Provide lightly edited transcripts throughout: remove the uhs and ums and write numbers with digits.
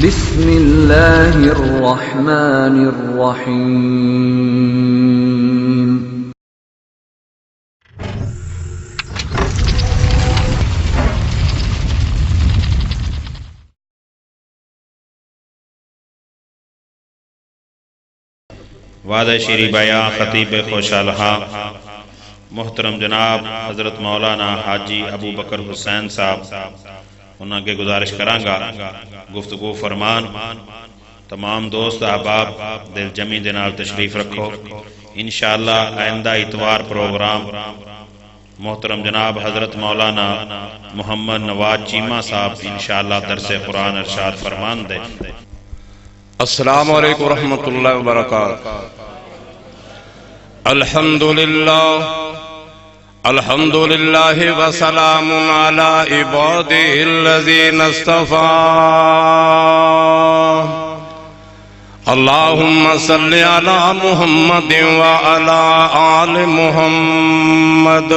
بسم اللہ الرحمن الرحیم وعدہ شیری بیاں خطیب خوشالہا محترم جناب حضرت مولانا حاجی ابو بکر حسین صاحب انہاں کے گزارش کرانگا گفتگو فرمان تمام دوست احباب دل جمی دنال تشریف رکھو انشاءاللہ آئندہ اتوار پروگرام محترم جناب حضرت مولانا محمد نواز چیمہ صاحب انشاءاللہ درس قرآن ارشاد فرمان دے. السلام علیکم ورحمۃ اللہ وبرکاتہ. الحمد للہ وسلام علی عبادہ الذین اصطفیٰ. اللہم صل علی محمد وعلی آل محمد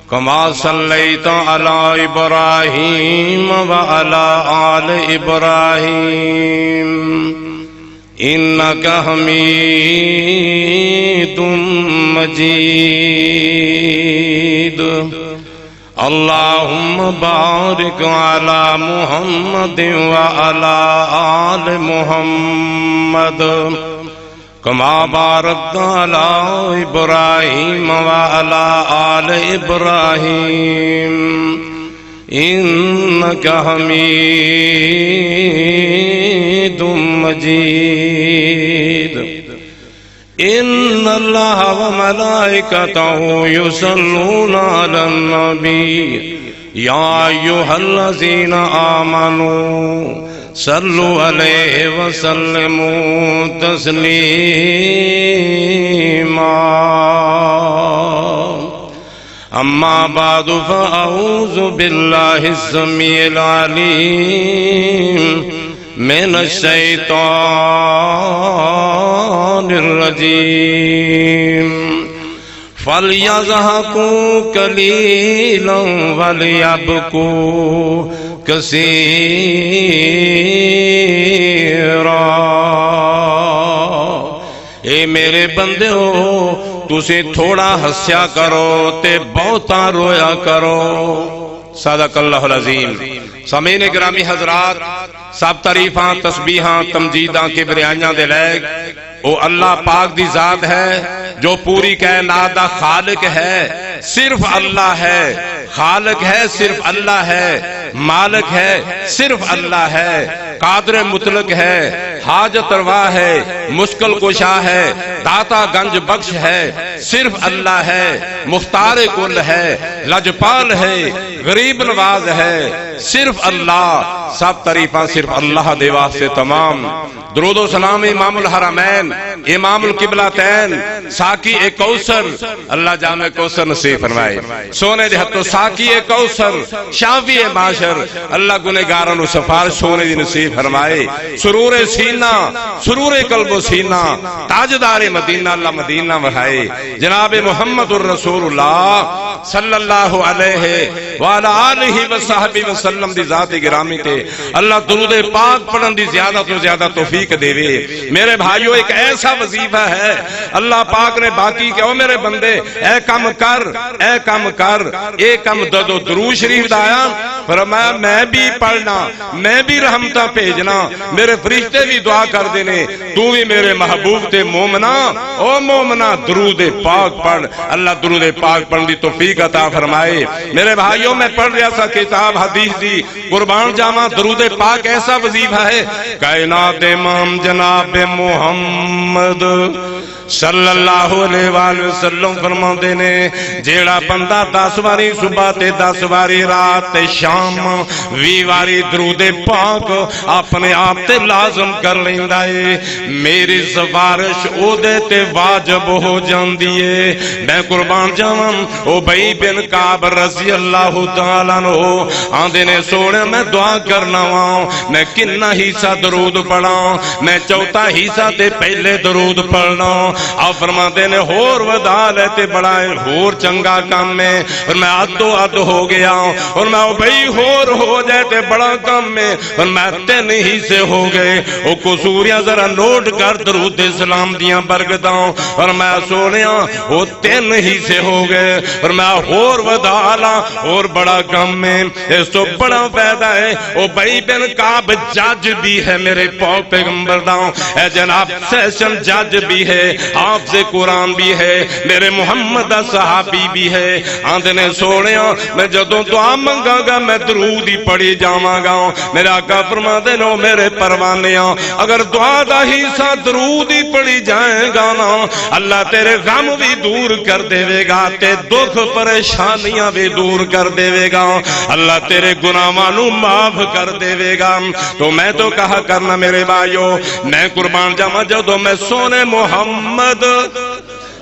کما صلیت علی ابراہیم وعلی آل ابراہیم انک حمید مجید. اللہم بارک علی محمد وعلی آل محمد کما بارکت علی ابراہیم وعلی آل ابراہیم انک حمید مجید. ان اللہ وملائکتہ یصلون علی النبی یا ایھا الذین آمنوا صلوا علیہ وسلموا تسلیما. اما بعد فاعوذ باللہ السمیع العلیم من الشیطان الرجیم. فَلْيَضْحَكُوا قَلِيلًا وَلْيَبْكُوا کثیرا. اے میرے بندے ہو تسی تھوڑا ہسیا کرو تے بہتا رویا کرو. صدق اللہ العظیم. سامعین گرامی حضرات، سب تعریفاں تسبیحاں تمجیداں کبریائیاں دے لائق او اللہ پاک دی ذات ہے جو پوری کائنات دا خالق ہے. صرف اللہ ہے. خالق ہے صرف اللہ ہے. مالک ہے صرف اللہ ہے. قادر مطلق ہے. حاجت روا ہے. مشکل کشا ہے. داتا گنج بخش ہے. صرف اللہ ہے. مختار کل ہے. لجپال ہے. غریب نواز ہے. صرف اللہ. سب تعریفاں صرف اللہ دے واسطے تمام. درود و سلام امام الحرمین امام القبلتین ساقی کوثر اللہ جامع کوثر نصیب فرمائے. سونے دے ہتھوں ساقی کوثر شافی معاشر اللہ گنہگاراں نوں سفارش سونے دی نصیب فرمائے. سرور سینہ سرور قلب و سینہ تاجدار مدینہ اللہ مدینہ وہائے. جناب محمد الرسول اللہ صلی اللہ علیہ وعلی آلہ وصحبہ وسلم دی ذات گرامی تے اللہ درود پاک پڑھن دی زیادہ تو زیادہ توفیق دے وے. میرے بھائیو ایک ایسا وظیفہ ہے اللہ پاک نے باقی کہ او میرے بندے اے کم کر اے کم کر اے کم دو درود شریف دایا فرمایا میں بھی پڑھنا میں بھی رحمتہ بھیجنا میرے فرشتے بھی دعا کر دینے تو بھی میرے محبوب تے مومنا او مومنا درود پاک پڑھ. اللہ درود پاک پڑھن دی توفیق عطا فرمائے. میرے بھائیوں میں پڑھ رہا تھا کتاب حدیث دی قربان جاواں درود پاک ایسا وظیفہ ہے. کائنات امام جناب محمد صلی اللہ علیہ وآلہ وسلم فرماندے نے جیڑا بندہ 10 واری صبح تے 10 واری رات تے شام 20 واری درود پاک اپنے آپ تے لازم کر لیندا ہے میری سفارش او دے تے واجب ہو جاندی ہے. میں قربان جاواں ابی بن کعب رضی اللہ تعالیٰ عنہ آندے نے سونے میں دعا کرنا وا میں کنا حصہ درود پڑھاں. میں چوتھا حصہ تے پہلے درود پڑھنا آپ فرماتے نے ہور ودا لے تے بڑا ہور چنگا کام ہے، اور میں ادو اد ہو گیا، اور میں بھائی ہور ہو جائے تے بڑا کام ہے، اور میں 3 ہی سے ہو گئے۔ او قصوریاں ذرا نوٹ کر درود اسلام دیاں برکتاں، اور میں سونیا وہ 3 ہی سے ہو گئے، اور میں ہور ودا لا اور بڑا کام ہے۔ اس تو بڑا فائدہ ہے او بھائی بن کعب جج بھی ہے میرے پاک پیغمبر دا، اے جناب سیشن جج بھی ہے، حافظ قرآن بھی ہے، میرے محمد دا صحابی بھی ہے۔ آندے نے سونیا میں جدوں دعا منگا گا میں درود ہی پڑھی جاواں گا۔ میرے آقا فرماتے نے میرے پروانیاں اگر دعا دا حصہ درود ہی پڑھی جائے گا نا، اللہ تیرے غم بھی دور کر دے گا تے دکھ پریشانیاں بھی دور کر دے گا، اللہ تیرے گناہاں نو معاف کر دے گا۔ تو میں تو کہا کرنا میرے بھائیو، میں قربان جاواں جدوں میں سونے محمد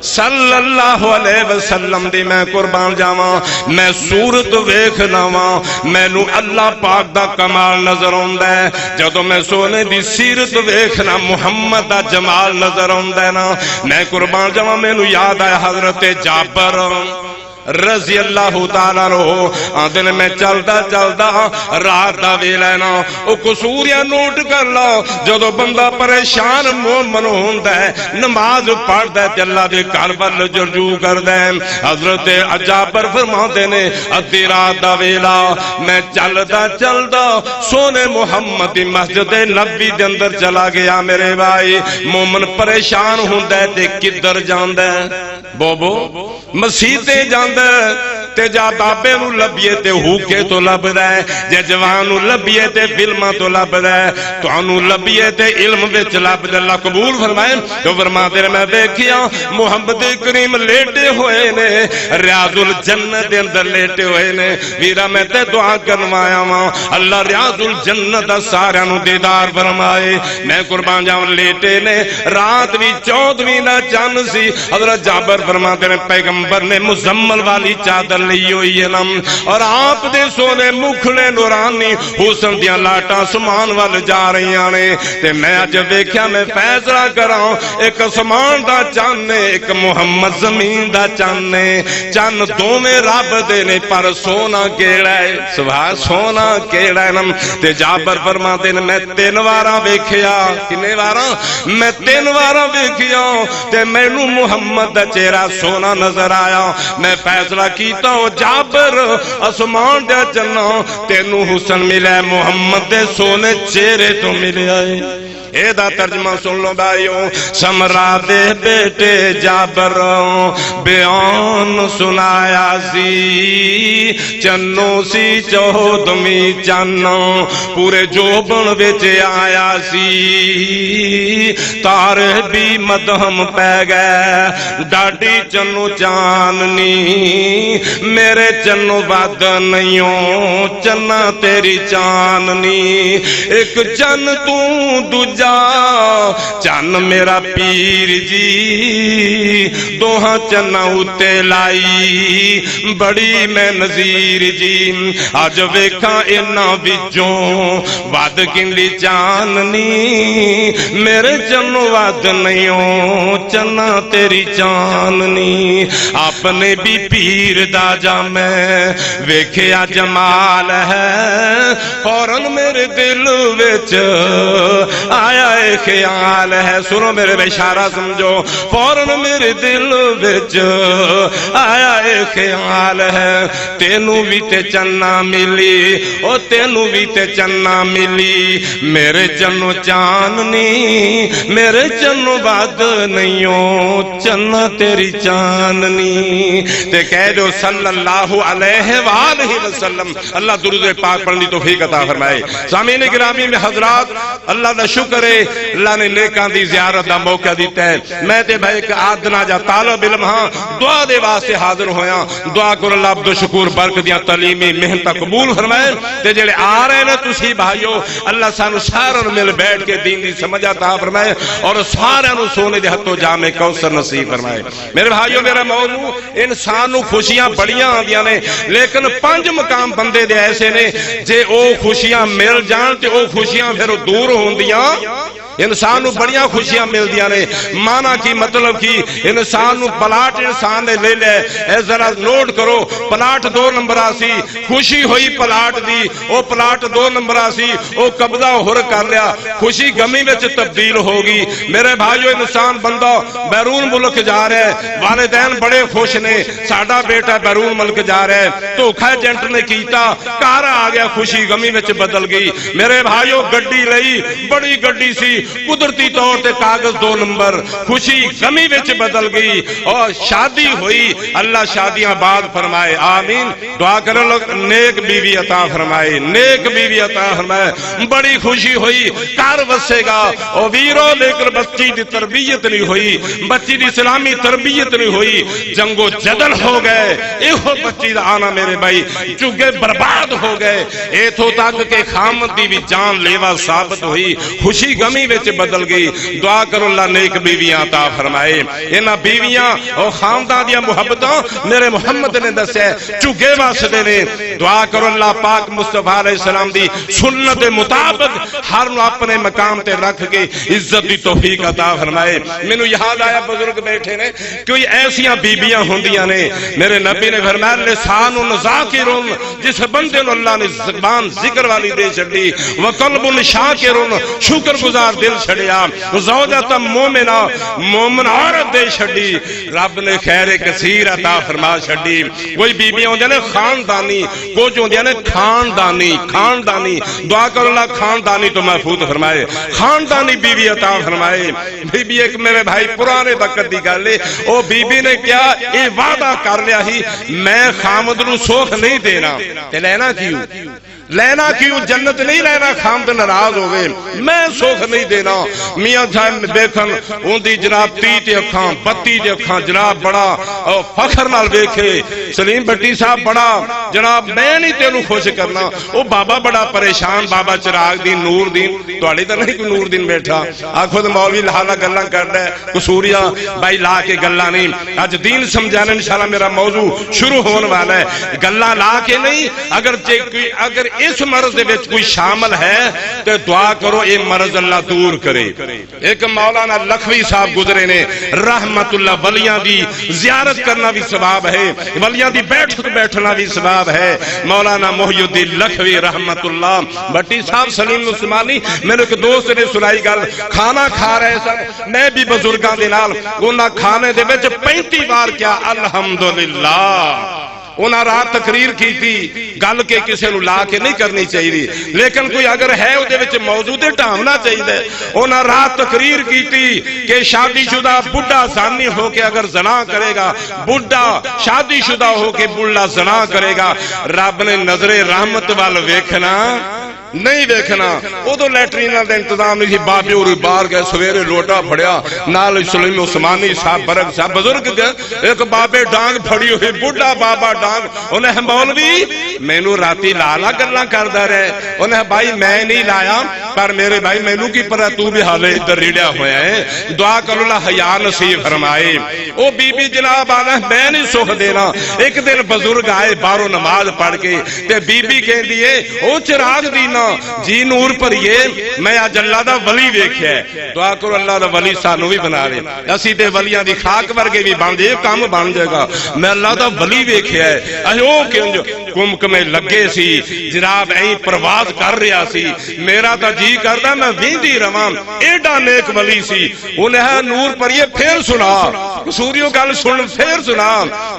صلی اللہ علیہ وسلم دی میں قربان جاواں، میں صورت ویکھنا واں، مینوں اللہ پاک دا کمال نظر آوندا ہے۔ جدوں میں سونے دی سیرت ویکھنا محمد دا جمال نظر آوندا ہے نا، میں قربان جاواں مینوں یاد آیا حضرت جابر رضی اللہ تعالیٰ عنہ آندے نے میں چلدا چلدا رات دا ویلا نا او قصوریاں نوٹ کر لو، جدوں بندہ پریشان مومن ہوندا ہے نماز پڑھدا ہے تے اللہ دے گھر ول رجوع کردا ہے۔ حضرت جابر فرماتے نے ادھی رات دا ویلا میں چلدا چلدا سونے محمد دی مسجد نبی دے اندر چلا گیا۔ میرے بھائی مومن پریشان ہوندا ہے تے کدھر جاندا ہے؟ بوبو مسیتے جاندا تے جا بابے نو لبیے تے ہوکے تو لبدا ہے، جے جوان نو لبیے تے فلماں تو لبدا ہے، تانوں لبیے تے علم وچ لبدا۔ اللہ قبول فرمائے۔ تو فرماتے نے میں دیکھیا محمد کریم لیٹے ہوئے نے ریاض الجنت دے اندر لیٹے ہوئے نے۔ ویرا میں تے دعا کروایا واں اللہ ریاض الجنت دا سارے نو دیدار فرمائے۔ میں قربان جاواں لیٹے نے، رات بھی 14ویں دا چند سی۔ حضرت جابر فرماتے نے پیغمبر نے مزمل والی چادر لی ہوئی ہے نم، اور آپ دے سونے مکھڑے نورانی حسن دیاں لاٹاں سمان وال جا رہی آنے۔ تے میں اج ویکھیا میں فیصلہ کراں ایک اسمان دا چن ہے ایک محمد زمین دا چن ہے، چن دوویں رب دے نے پر سونا کیڑا ہے، سبحان سونا کیڑا ہے نم۔ تے جابر فرماتے نے میں 3 واراں ویکھیا، کنے واراں؟ میں 3 واراں ویکھیا تے مینوں محمد دا چہرہ سونا نظر آیا۔ میں فیصلہ کیتا ہوں جابر اسمان دے چنا تینوں حسن ملے محمد دے سونے چہرے تو ملے آئے۔ اے دا ترجمہ سن لو بھائیو، سمرا دے بیٹے جابر بیان سنایا سی، چنو سی 14ویں چن پورے جوبن وچ آیا سی، تارے بھی مدہم پہ گئے ڈاڈی چنو چاننی، میرے چنو ود نہیں چنا تیری چاننی، ایک چن تو دوجا چن میرا پیر جی، دوہاں چنا اتے لائی بڑی میں نظیر جی، آج ویکھاں انہاں وچوں ود کنلی چاننی، میرے چنو ود نہیں چنا تیری چاننی، اپنے بھی پیر دا جا میں ویکھیا جمال ہے، فوراً میرے دل وچ آیا اے خیال ہے، سنو میرے اشارہ سمجھو، فوراً میرے دل وچ آیا اے خیال ہے، تینوں بھی تے چنا ملی، او تینوں بھی تے چنا ملی، میرے چنو چاننی، میرے چنو باد نہیں ہو چنا تیری چاننی۔ تے کہہ دو صلی اللہ علیہ وآلہ وسلم، اللہ درود پاک پڑھنی توفیق عطا فرمائے۔ سامعین گرامی میں حضرات اللہ دا شکر ہے، اللہ نے نیکاں دی زیارت دا موقع دیتا ہے۔ میں تے بھائی ایک آدنا جا طالب علم ہاں، دعا دے واسطے حاضر ہویا، دعا کرو اللہ عبد الشکور برکت دیاں تعلیمی محنت قبول فرمائے، تے جڑے آ رہے نے تسی بھائیو اللہ سانو سارے مل بیٹھ کے دین دی سمجھ عطا فرمائے، اور سارے نو سونے دے ہتھوں جام کوثر نصیب فرمائے۔ میرے بھائیو میرا موضوع انسان نو خوشیاں بڑیاں آندیاں نے، لیکن 5 مقام بندے دے ایسے نے جے او خوشیاں مل جان تے او خوشیاں پھر دور ہوندیاں انسان نو بڑیاں خوشیاں مل دیاں نے مانا کی مطلب کی انسان نو پلاٹ انسان نے لے لے اے ذرا نوٹ کرو پلاٹ 2 نمبر آسی خوشی ہوئی پلاٹ دی او پلاٹ 2 نمبر آسی او قبضہ ہور کر لیا خوشی غمی وچ تبدیل ہوگی میرے بھائیو انسان بندہ بیرون ملک جا رہا ہے والدین بڑے خوش نے ساڈا بیٹا بیرون ملک جا رہا ہے تو ایجنٹ نے کیتا کار آ گیا خوشی غمی وچ بدل گئی میرے بھائیو گڈی لئی بڑی گڈی سی قدرتی طور تے کاغذ 2 نمبر خوشی غمی وچ بدل گئی اور شادی ہوئی اللہ شادیاں بعد فرمائے آمین دعا کرو لوگ نیک بیوی عطا فرمائے نیک بیوی عطا فرمائے بڑی خوشی ہوئی کار وسے گا او ویرو لیکن بچی دی تربیت نہیں ہوئی بچی دی اسلامی تربیت نہیں ہوئی جنگ و جدل ہو گئے ایہو بچی دا آنا میرے بھائی چگے برباد ہو گئے ایتھو تک کہ خامد دی بھی جان لیوا ثابت ہوئی خوشی غمی وچ بدل گئی دعا کرو اللہ نیک بیویاں عطا فرمائے انہاں بیویاں او خاندان دیاں محبتاں میرے محمد نے دسے چگے واسطے نے دعا کرو اللہ پاک مصطفیٰ علیہ السلام دی سنت مطابق ہر نو اپنے مقام تے رکھ کے عزت دی توفیق عطا فرمائے مینوں یاد آیا بزرگ بیٹھے نے کوئی ایسیاں بیبیاں ہوندیاں نے میرے نبی نے فرمایا لسان ذاکر جس بندے نو اللہ نے زبان ذکر والی دے چھڈی وقلب شاکر شکر گزار دل چھڑیا زوجۃ مومنہ مومن عورت دے چھڈی رب نے خیر کثیر عطا فرما چھڈی کوئی بیبیاں ہوندیاں نے خاندانی کچھ ہوندیاں نے خاندانی دعا کرو اللہ خاندانی تو محفوظ فرمائے خاندانی بیوی عطا فرمائے بیبی ایک میرے بھائی پرانے وقت دی گل ہے او بیبی نے کیا اے وعدہ کر لیا ہی میں خامد نو سوکھ نہیں دینا تے لینا کیوں جنت نہیں لینا خامد ناراض ہو گئے میں سوکھ نہیں دینا میاں صاحب دیکھن اوندی جناب 30 تے اکھاں 32 تے اکھاں جناب بڑا فخر نال ویکھے سلیم بٹی صاحب بڑا جناب میں نہیں تینوں خوش کرنا او بابا بڑا پریشان بابا چراغ دین نور دین تواڈی تے نہیں کوئی نور دین بیٹھا آکھو تے مولوی لالا گلاں کردا ہے قصوریا بھائی لا کے گلاں نہیں اج دین سمجھانا انشاءاللہ میرا موضوع شروع ہونے والا ہے گلاں لا کے نہیں اگر اس مرض دے وچ کوئی شامل ہے تو دعا کرو اے مرض اللہ دور کرے ایک مولانا لکھوی صاحب گزرے نے رحمت اللہ ولیاں دی زیارت کرنا بھی ثواب ہے ولیاں دی بیٹھنا بھی ثواب ہے مولانا محی الدین لکھوی رحمت اللہ بٹی صاحب سلیم عثمانی میرے ایک دوست نے سنائی گل کھانا کھا رہے سن میں بھی بزرگاں دے نال انہاں کھانے دے وچ 35 بار کیا الحمدللہ انہاں رات تقریر کی تھی گل کے کسے نو لا کے نہیں کرنی چاہیے لیکن کوئی اگر ہے او دے وچ موجود ٹھامنا چاہیے انہاں رات تقریر کی تھی کہ شادی شدہ بڈھا زانی ہو کے اگر زنا کرے گا بڈھا شادی شدہ ہو کے بڈھا زنا کرے گا رب نے نظر رحمت وال ویکھنا نہیں دیکھنا وہ تو لیٹرین دا انتظام نہیں بابے اور بار گئے سویرے لوٹا پھڑیا نال سلیم عثمانی صاحب برک صاحب بزرگ گئے ایک بابے ڈانگ پھڑی ہوئی بڑھا بابا ڈانگ انہیں مولوی مینو راتی لالا کرنا کردہ رہے انہیں بھائی میں نہیں لایا پر میرے بھائی مینو کی پرہ تو بھی حالے ادھر ریڑیا ہوئے ہیں دعا کر اللہ حیا نصیب فرمائے او بی بی جناب آنا میں نہیں سوکھ دینا ایک دن بزرگ آئے بارو نماز پڑھ کے تے بی بی کہہ دیئے او چراغ دینا جی نور پر یہ میں آج اللہ دا ولی دیکھے ہے دعا کرو اللہ دا ولی سانو بھی بنا رہے اسی تے ولیاں دی خاک ورگے بھی بان دے کام بان جائے گا میں اللہ دا ولی دیکھے ہے ایو کیوں جو کمک میں لگے سی جناب این پرواز کر رہا سی میرا تا جی کردہ میں ویندی روان ایڈا نیک ولی سی انہیں نور پر یہ پھر سنا سوریوں گل سن پھر سنا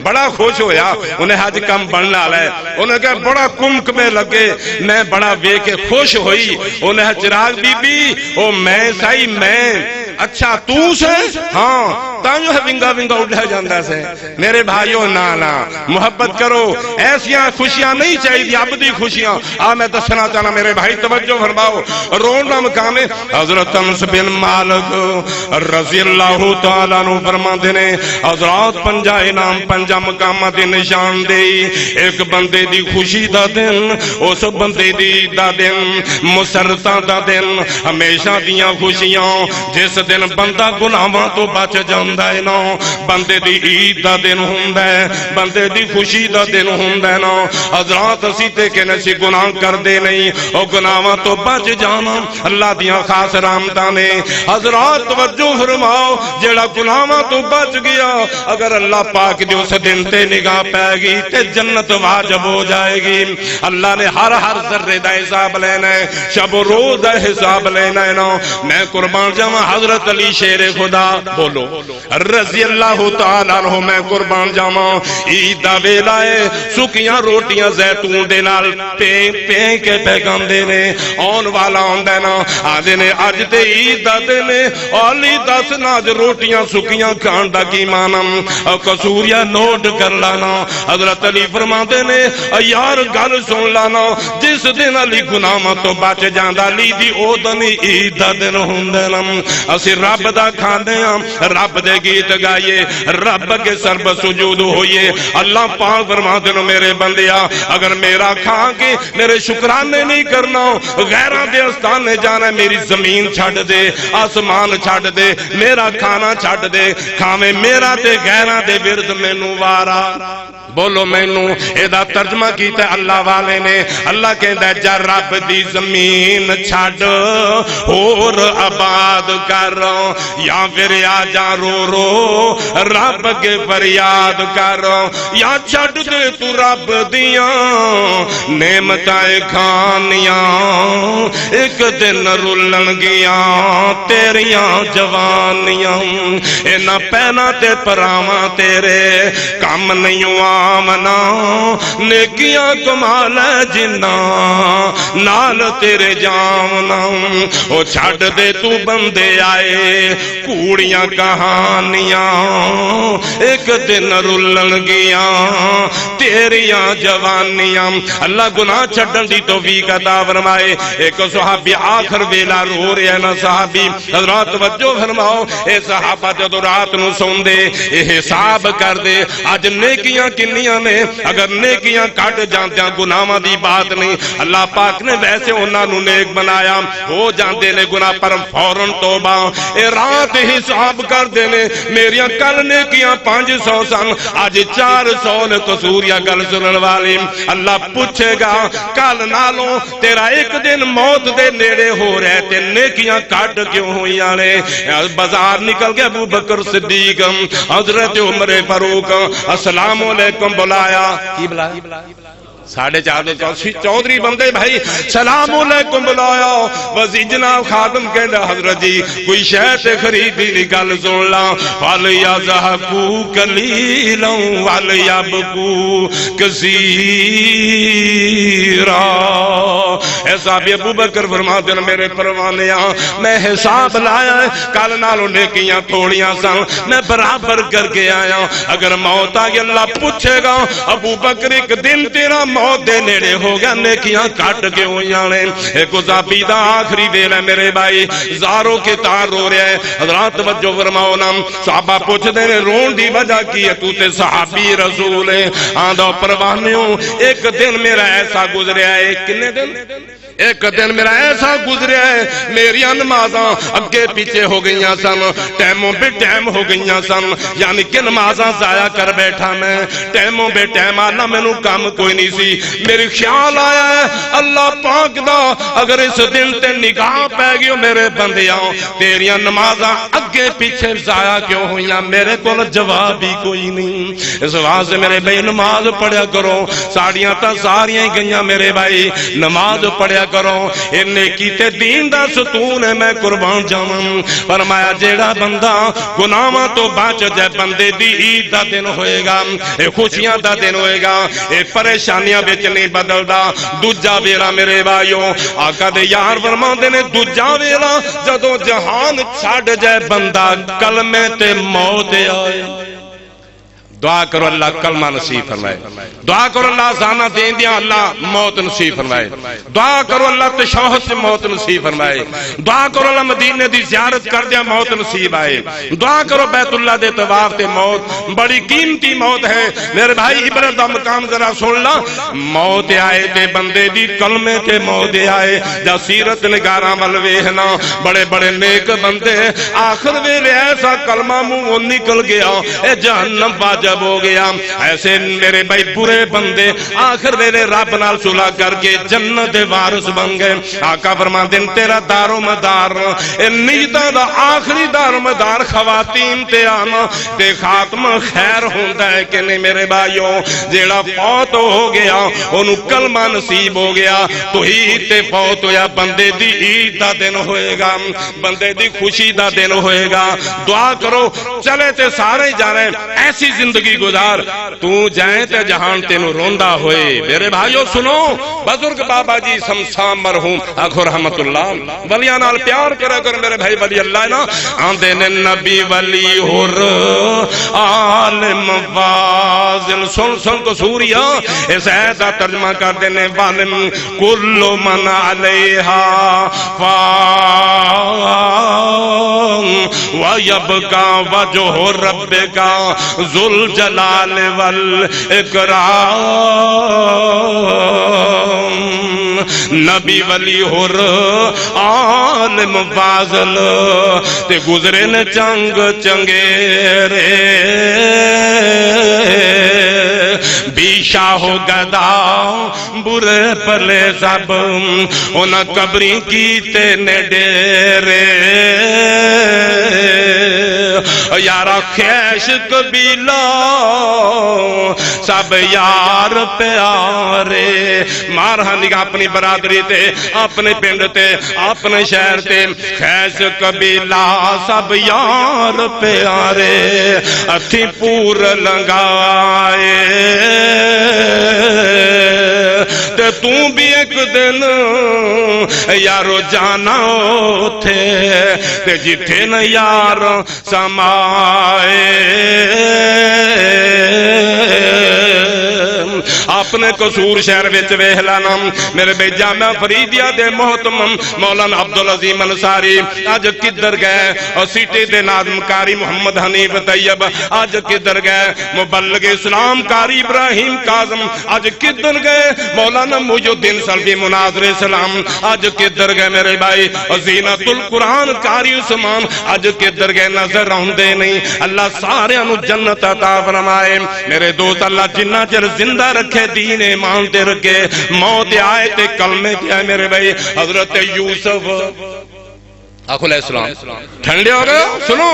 بڑا خوش ہویا انہیں حج کم بننا لے انہیں کہا بڑا کمک میں لگے میں بڑا وے کے خوش ہوئی انہیں چراغ بی بی او میں سائی میں اچھا تو سے ہاں تانجو ہے ونگا ونگا اٹھا جاندہ سے میرے بھائیوں نانا محبت کرو ایسیاں خوشیاں نہیں چاہیے عبدی خوشیاں میں دسنا چاہنا میرے بھائی توجہ فرماؤ رونا مقام حضرت انس بن مالک رضی اللہ تعالیٰ نو فرما دینے حضرات پنجا انام پنجا مقامہ دی نشان دے ایک بندے دی خوشی دا دن اس بندے دی دا دن مسرتہ دا دن ہمیشہ دیاں خوشیاں جس دن بندہ گناہاں تو بچ جاندہ جاندا ہے نا بندے دی عید دا دن ہوندا ہے بندے دی خوشی دا دن ہوندا ہے نا حضرات اسی تے کہ نسی گناہ کر دے نہیں او گناہاں تو بچ جانا اللہ دیاں خاص رحمتاں نے حضرات توجہ فرماؤ جیڑا گناہاں تو بچ گیا اگر اللہ پاک دی اس دن تے نگاہ پے گی تے جنت واجب ہو جائے گی اللہ نے ہر ذرے دا حساب لینا ہے شب و روز دا حساب لینا ہے نا میں قربان جاواں حضرت علی شیر خدا بولو رضی اللہ تعالیٰ عنہ میں قربان جاواں عید دا ویلا ہے سکیاں روٹیاں زیتون دے نال پے کے پیغامدے نے آن والا ہوندا نا آدھے نے اج تے عید دا دن علی دس ناج روٹیاں سکیاں کھان دا کی مانم قصوریا نوٹ کر لانا حضرت علی فرماندے نے یار گل سن لانا جس دن علی گناہاں تو بچ جاندا علی دی او دن عید دا دن ہوندا نا اسی رب دا کھاندے ہاں رب دے گیت گائیے رب کے سر سجود ہوئیے اللہ پاک فرماندے نے میرے بندیا اگر میرا کھا کے میرے شکرانے نہیں کرنا غیرہ دے استانے جانا میری زمین چھڑ دے آسمان چھڑ دے میرا کھانا چھڑ دے کھاویں میرا تے غیرہ دے ورد مینوں وارا بولو مینوں ایدہ ترجمہ کیتا ہے اللہ والے نے اللہ کہتا ہے جا رب دی زمین چھڑ اور آباد کر یا پھر آ جا رو رو رب کے فریاد کر یا چھڑ دے تو رب دیاں نعمتیں کھانیاں ایک دن رلن گیاں تیریاں جوانیاں اینا پہنا تے پراواں تیرے کم نہیں آمنا نیکیاں کمال جنہ نال تیرے جامنا او چھڑ دے تو بندے آئے کوڑیاں کہانیاں ایک دن رلن گیاں تیریاں جوانیاں اللہ گناہ چھڑن دی توفیق عطا فرمائے ایک صحابی آخر ویلا رو رہے ہیں نا صحابی حضرات توجہ فرماؤ اے صحابہ جدو رات نو سون دے اے حساب کر دے آج نیکیاں کنیاں نے اگر نیکیاں کٹ جانتیاں گناہاں دی بات نہیں اللہ پاک نے ویسے انہاں نو نیک بنایا ہو جانتے نے گناہ پر فوراں توبہ اے رات حساب کر دینے میریاں کل نیکیاں 500 سن آج 400 نے قصوریا گل سنن والی اللہ پوچھے گا کل نالوں تیرا ایک دن موت دے نیڑے ہو رہے تے نیکیاں کٹ کیوں ہوئی آنے بازار نکل گئے ابو بکر صدیق حضرت عمر فاروق السلام علیکم بلایا کی بلایا 450 چودھری بندے بھائی سلام علیکم بلایا وزیر جناب خادم کہنا حضرت جی کوئی شے تے خریدی دی گل سن لا فَلْيَضْحَكُوا قَلِيلًا وَلْيَبْكُوا كَثِيرًا اے صاحب ابو بکر فرماتے ہیں میرے پروانیاں میں حساب لایا ہے کل نالوں نیکیاں تھوڑیاں سن میں برابر کر کے آیا اگر موت آگے اللہ پوچھے گا ابو بکر ایک دن تیرا موت دے نیڑے ہو گیا نیکیاں کٹ کے ہوئی آنے ایک صحابی دا آخری ویل ہے میرے بھائی زاروں کے تار رو رہے ہیں حضرات توجہ فرماؤ نا صحابہ پوچھ دے نے رون دی وجہ کی ہے تو تے صحابی رسول ہے آندھا پروانیوں ایک دن میرا ایسا گزریا ہے کنے دن ایک دن میرا ایسا گزریا ہے میری نمازاں اگے پیچھے ہو گئیاں سن ٹیموں بے ٹیم ہو گئیاں سن یعنی کہ نمازاں ضائع کر بیٹھا میں ٹیموں بے ٹیم آنا میں نو کام کوئی نہیں سی میری خیال آیا ہے اللہ پاک دا اگر اس دن تے نگاہ پہ گئے میرے بندیاں تیریاں نمازاں اگے پیچھے ضائع کیوں ہوئیاں میرے کو جواب ہی کوئی نہیں اس واسطے سے میرے بھائی نماز پڑھیا کرو ساڑیاں تا ساریاں گئیاں میرے بھائی نماز پڑھیا کرو انہیں کیتے دین دا ستون ہے میں قربان جاؤں فرمایا جیڑا بندہ گناہاں تو بچ جائے بندے دی عید دا دن ہوئے گا اے خوشیاں دا دن ہوئے گا اے پریشانیاں بچ نہیں بدلدا دوجا ویلا میرے بھائیوں آقا دے یار فرماندے نے دوجا ویلا جدوں جہان چھڈ جائے بندہ کلمے تے موت آئے دعا کرو اللہ کلمہ نصیب فرمائے، دعا کرو اللہ زانہ دین دیا اللہ موت نصیب فرمائے، دعا کرو اللہ تشہد سے موت نصیب فرمائے، دعا کرو اللہ مدینے دی زیارت کر دیا موت نصیب آئے، دعا کرو بیت اللہ دے طواف تے موت بڑی قیمتی موت ہے میرے بھائی عبرت دا مقام ذرا سن لا موت آئے تے بندے دی کلمے تے موت آئے جا سیرت نگاراں ول ویکھنا بڑے بڑے نیک بندے آخر ویلے ایسا کلمہ منہ نکل گیا اے جہنم واجب ہو گیا ایسے میرے بھائی برے بندے آخر ویلے رب نال صلح کر کے جنت دے وارث بن گئے آقا فرماندے ہیں تیرا دار و مدار اے نیتاں دا آخری دار و مدار خواتین تے آنا تے خاتمہ خیر ہوندا ہے کہ نہیں میرے بھائیو جیڑا فوت ہو گیا انہوں کلمہ نصیب ہو گیا تو ہی تے فوت ہویا بندے دی عید دا دن ہوئے گا بندے دی خوشی دا دن ہوئے گا دعا کرو چلے تے سارے جا رہے ایسی زندگی گزار تو جائیں تے جہان تینو روندہ ہوئے میرے بھائیو سنو بزرگ بابا جی سمسام مرحوم آخو رحمت اللہ ولیاں نال پیار کرا کر میرے بھائی ولی اللہ نا آندے نے نبی ولی ہور عالم فاضل سن سن کو سوریا اس آیت کا ترجمہ کر دینے والم کل من علیہا فان ویبکا وجہ ربکا ذل جلال والاکرام نبی ولی ہور عالم فاضل تے گزرے نے چنگ چنگیرے بھی شاہ گدا برے پلے سب انہاں قبری کیتے نے ڈیرے یارا خیش قبیلہ سب یار پیارے مارہاں نگاہ اپنی برادری تے اپنے پنڈ تے اپنے شہر تے خیش قبیلہ سب یار پیارے اتھی پور لنگائے تے توں بھی ایک دن یارو جانا تھے تے جتھے نہ یار سمائے اپنے قصور شہر وچ ویکھ لینا میرے بے جامعہ فریدیہ دے محترم مولانا عبدالعظیم انصاری اج کدھر گئے اور سیٹی دے ناظم کاری محمد حنیف طیب اج کدھر گئے مبلغ اسلام کاری ابراہیم کاظم اج کدھر گئے مولانا محی الدین سلفی مناظر اسلام اج کدھر گئے میرے بھائی زینت القرآن کاری عثمان اج کدھر گئے نظر آندے نہیں اللہ سارے انو جنت عطا فرمائے میرے دوست اللہ جنہ چر زندہ رکھے دین ایمان تے رکھے موت آئے تے کلمے کیا میرے بھائی حضرت یوسف آخو علیہ السلام ٹھنڈے ہو گئے سنو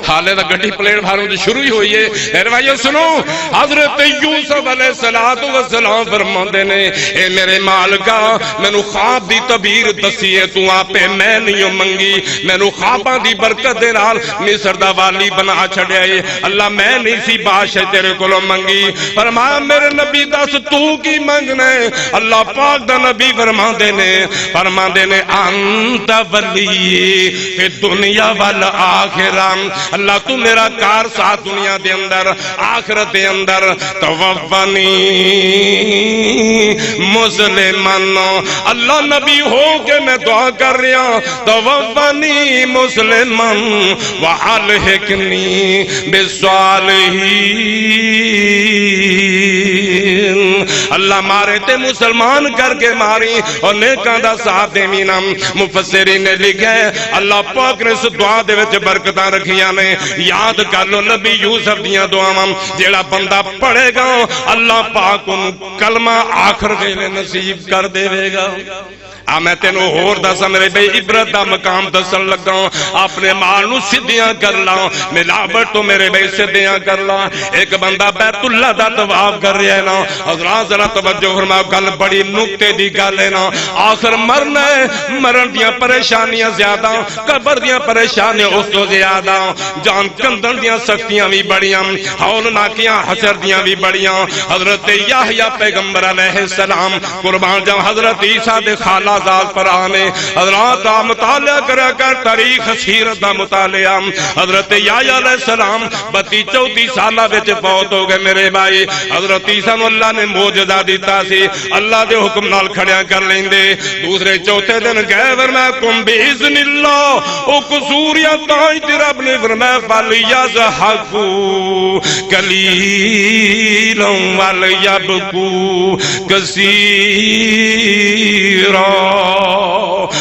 حالے دا گھٹی پلیٹ بھاروں جو شروع ہی ہوئی ہے میرے بھائیو سنو حضرت یوسف علیہ السلام فرماندے نے اے میرے مالکا میں نو خواب دی تعبیر دسی ہے تو آپے میں نہیں منگی میں نو خواباں دی برکت دے نال مصر دا والی بنا چھڑیا ہے اللہ میں نہیں سی بادشاہ تیرے کولو منگی فرمایا میرے نبی دس تو کی منگنے اللہ پاک دا نبی فرماندے نے انت ولی کہ دنیا والآخرہ اللہ تو میرا کار ساتھ دنیا دے اندر آخرت دے اندر توفنی مسلمان اللہ نبی ہو کے میں دعا کر رہا توفنی مسلمان وعلحقنی بالصالحین اللہ مارے تے مسلمان کر کے ماری اور نیکاں دا ساتھ دے مینم مفسرین نے لکھے اللہ پاک نے اس دعا دے وچ برکتاں رکھیاں نے یاد کر لو نبی یوسف دیاں دعاواں جیڑا بندہ پڑھے گا اللہ پاک ان کلمہ آخر ویلے نصیب کر دے گا میں تینوں ہور دسا میرے بے عبرت دا مقام دسن لگا اپنے مال سدیاں کر لا ملاوٹ تو میرے بے سدیاں کر لا ایک بندہ بیت اللہ دا طواف کر رہا ہے نا حضرات ذرا توجہ فرماؤ گل بڑی نکتے دی گل ہے نا آخر مرنا ہے مرن دیاں پریشانیاں زیادہ قبر دیاں پریشانیاں اس تو زیادہ جان کندن دیاں سختیاں بھی بڑیاں ہول ناکیاں حشر دیاں بھی بڑیاں حضرت یحییٰ پیغمبر علیہ السلام قربان جاؤں حضرت عیسیٰ دے خالہ آزاد پرانے حضرات دا مطالعہ کرا کر تاریخ سیرت دا مطالعہ حضرت یحییٰ علیہ السلام 32-34 سالہ وچ فوت ہو گئے میرے بھائی حضرت عیسیٰ نوں اللہ نے معجزہ دیتا سی اللہ دے حکم نال کھڑیا کر لیندے دوسرے چوتھے دن گئے فرمایا کم باذن اللہ او قصوریا تاں رب نے فرمایا فلیضحکوا قلیلا ولیبکوا کثیرا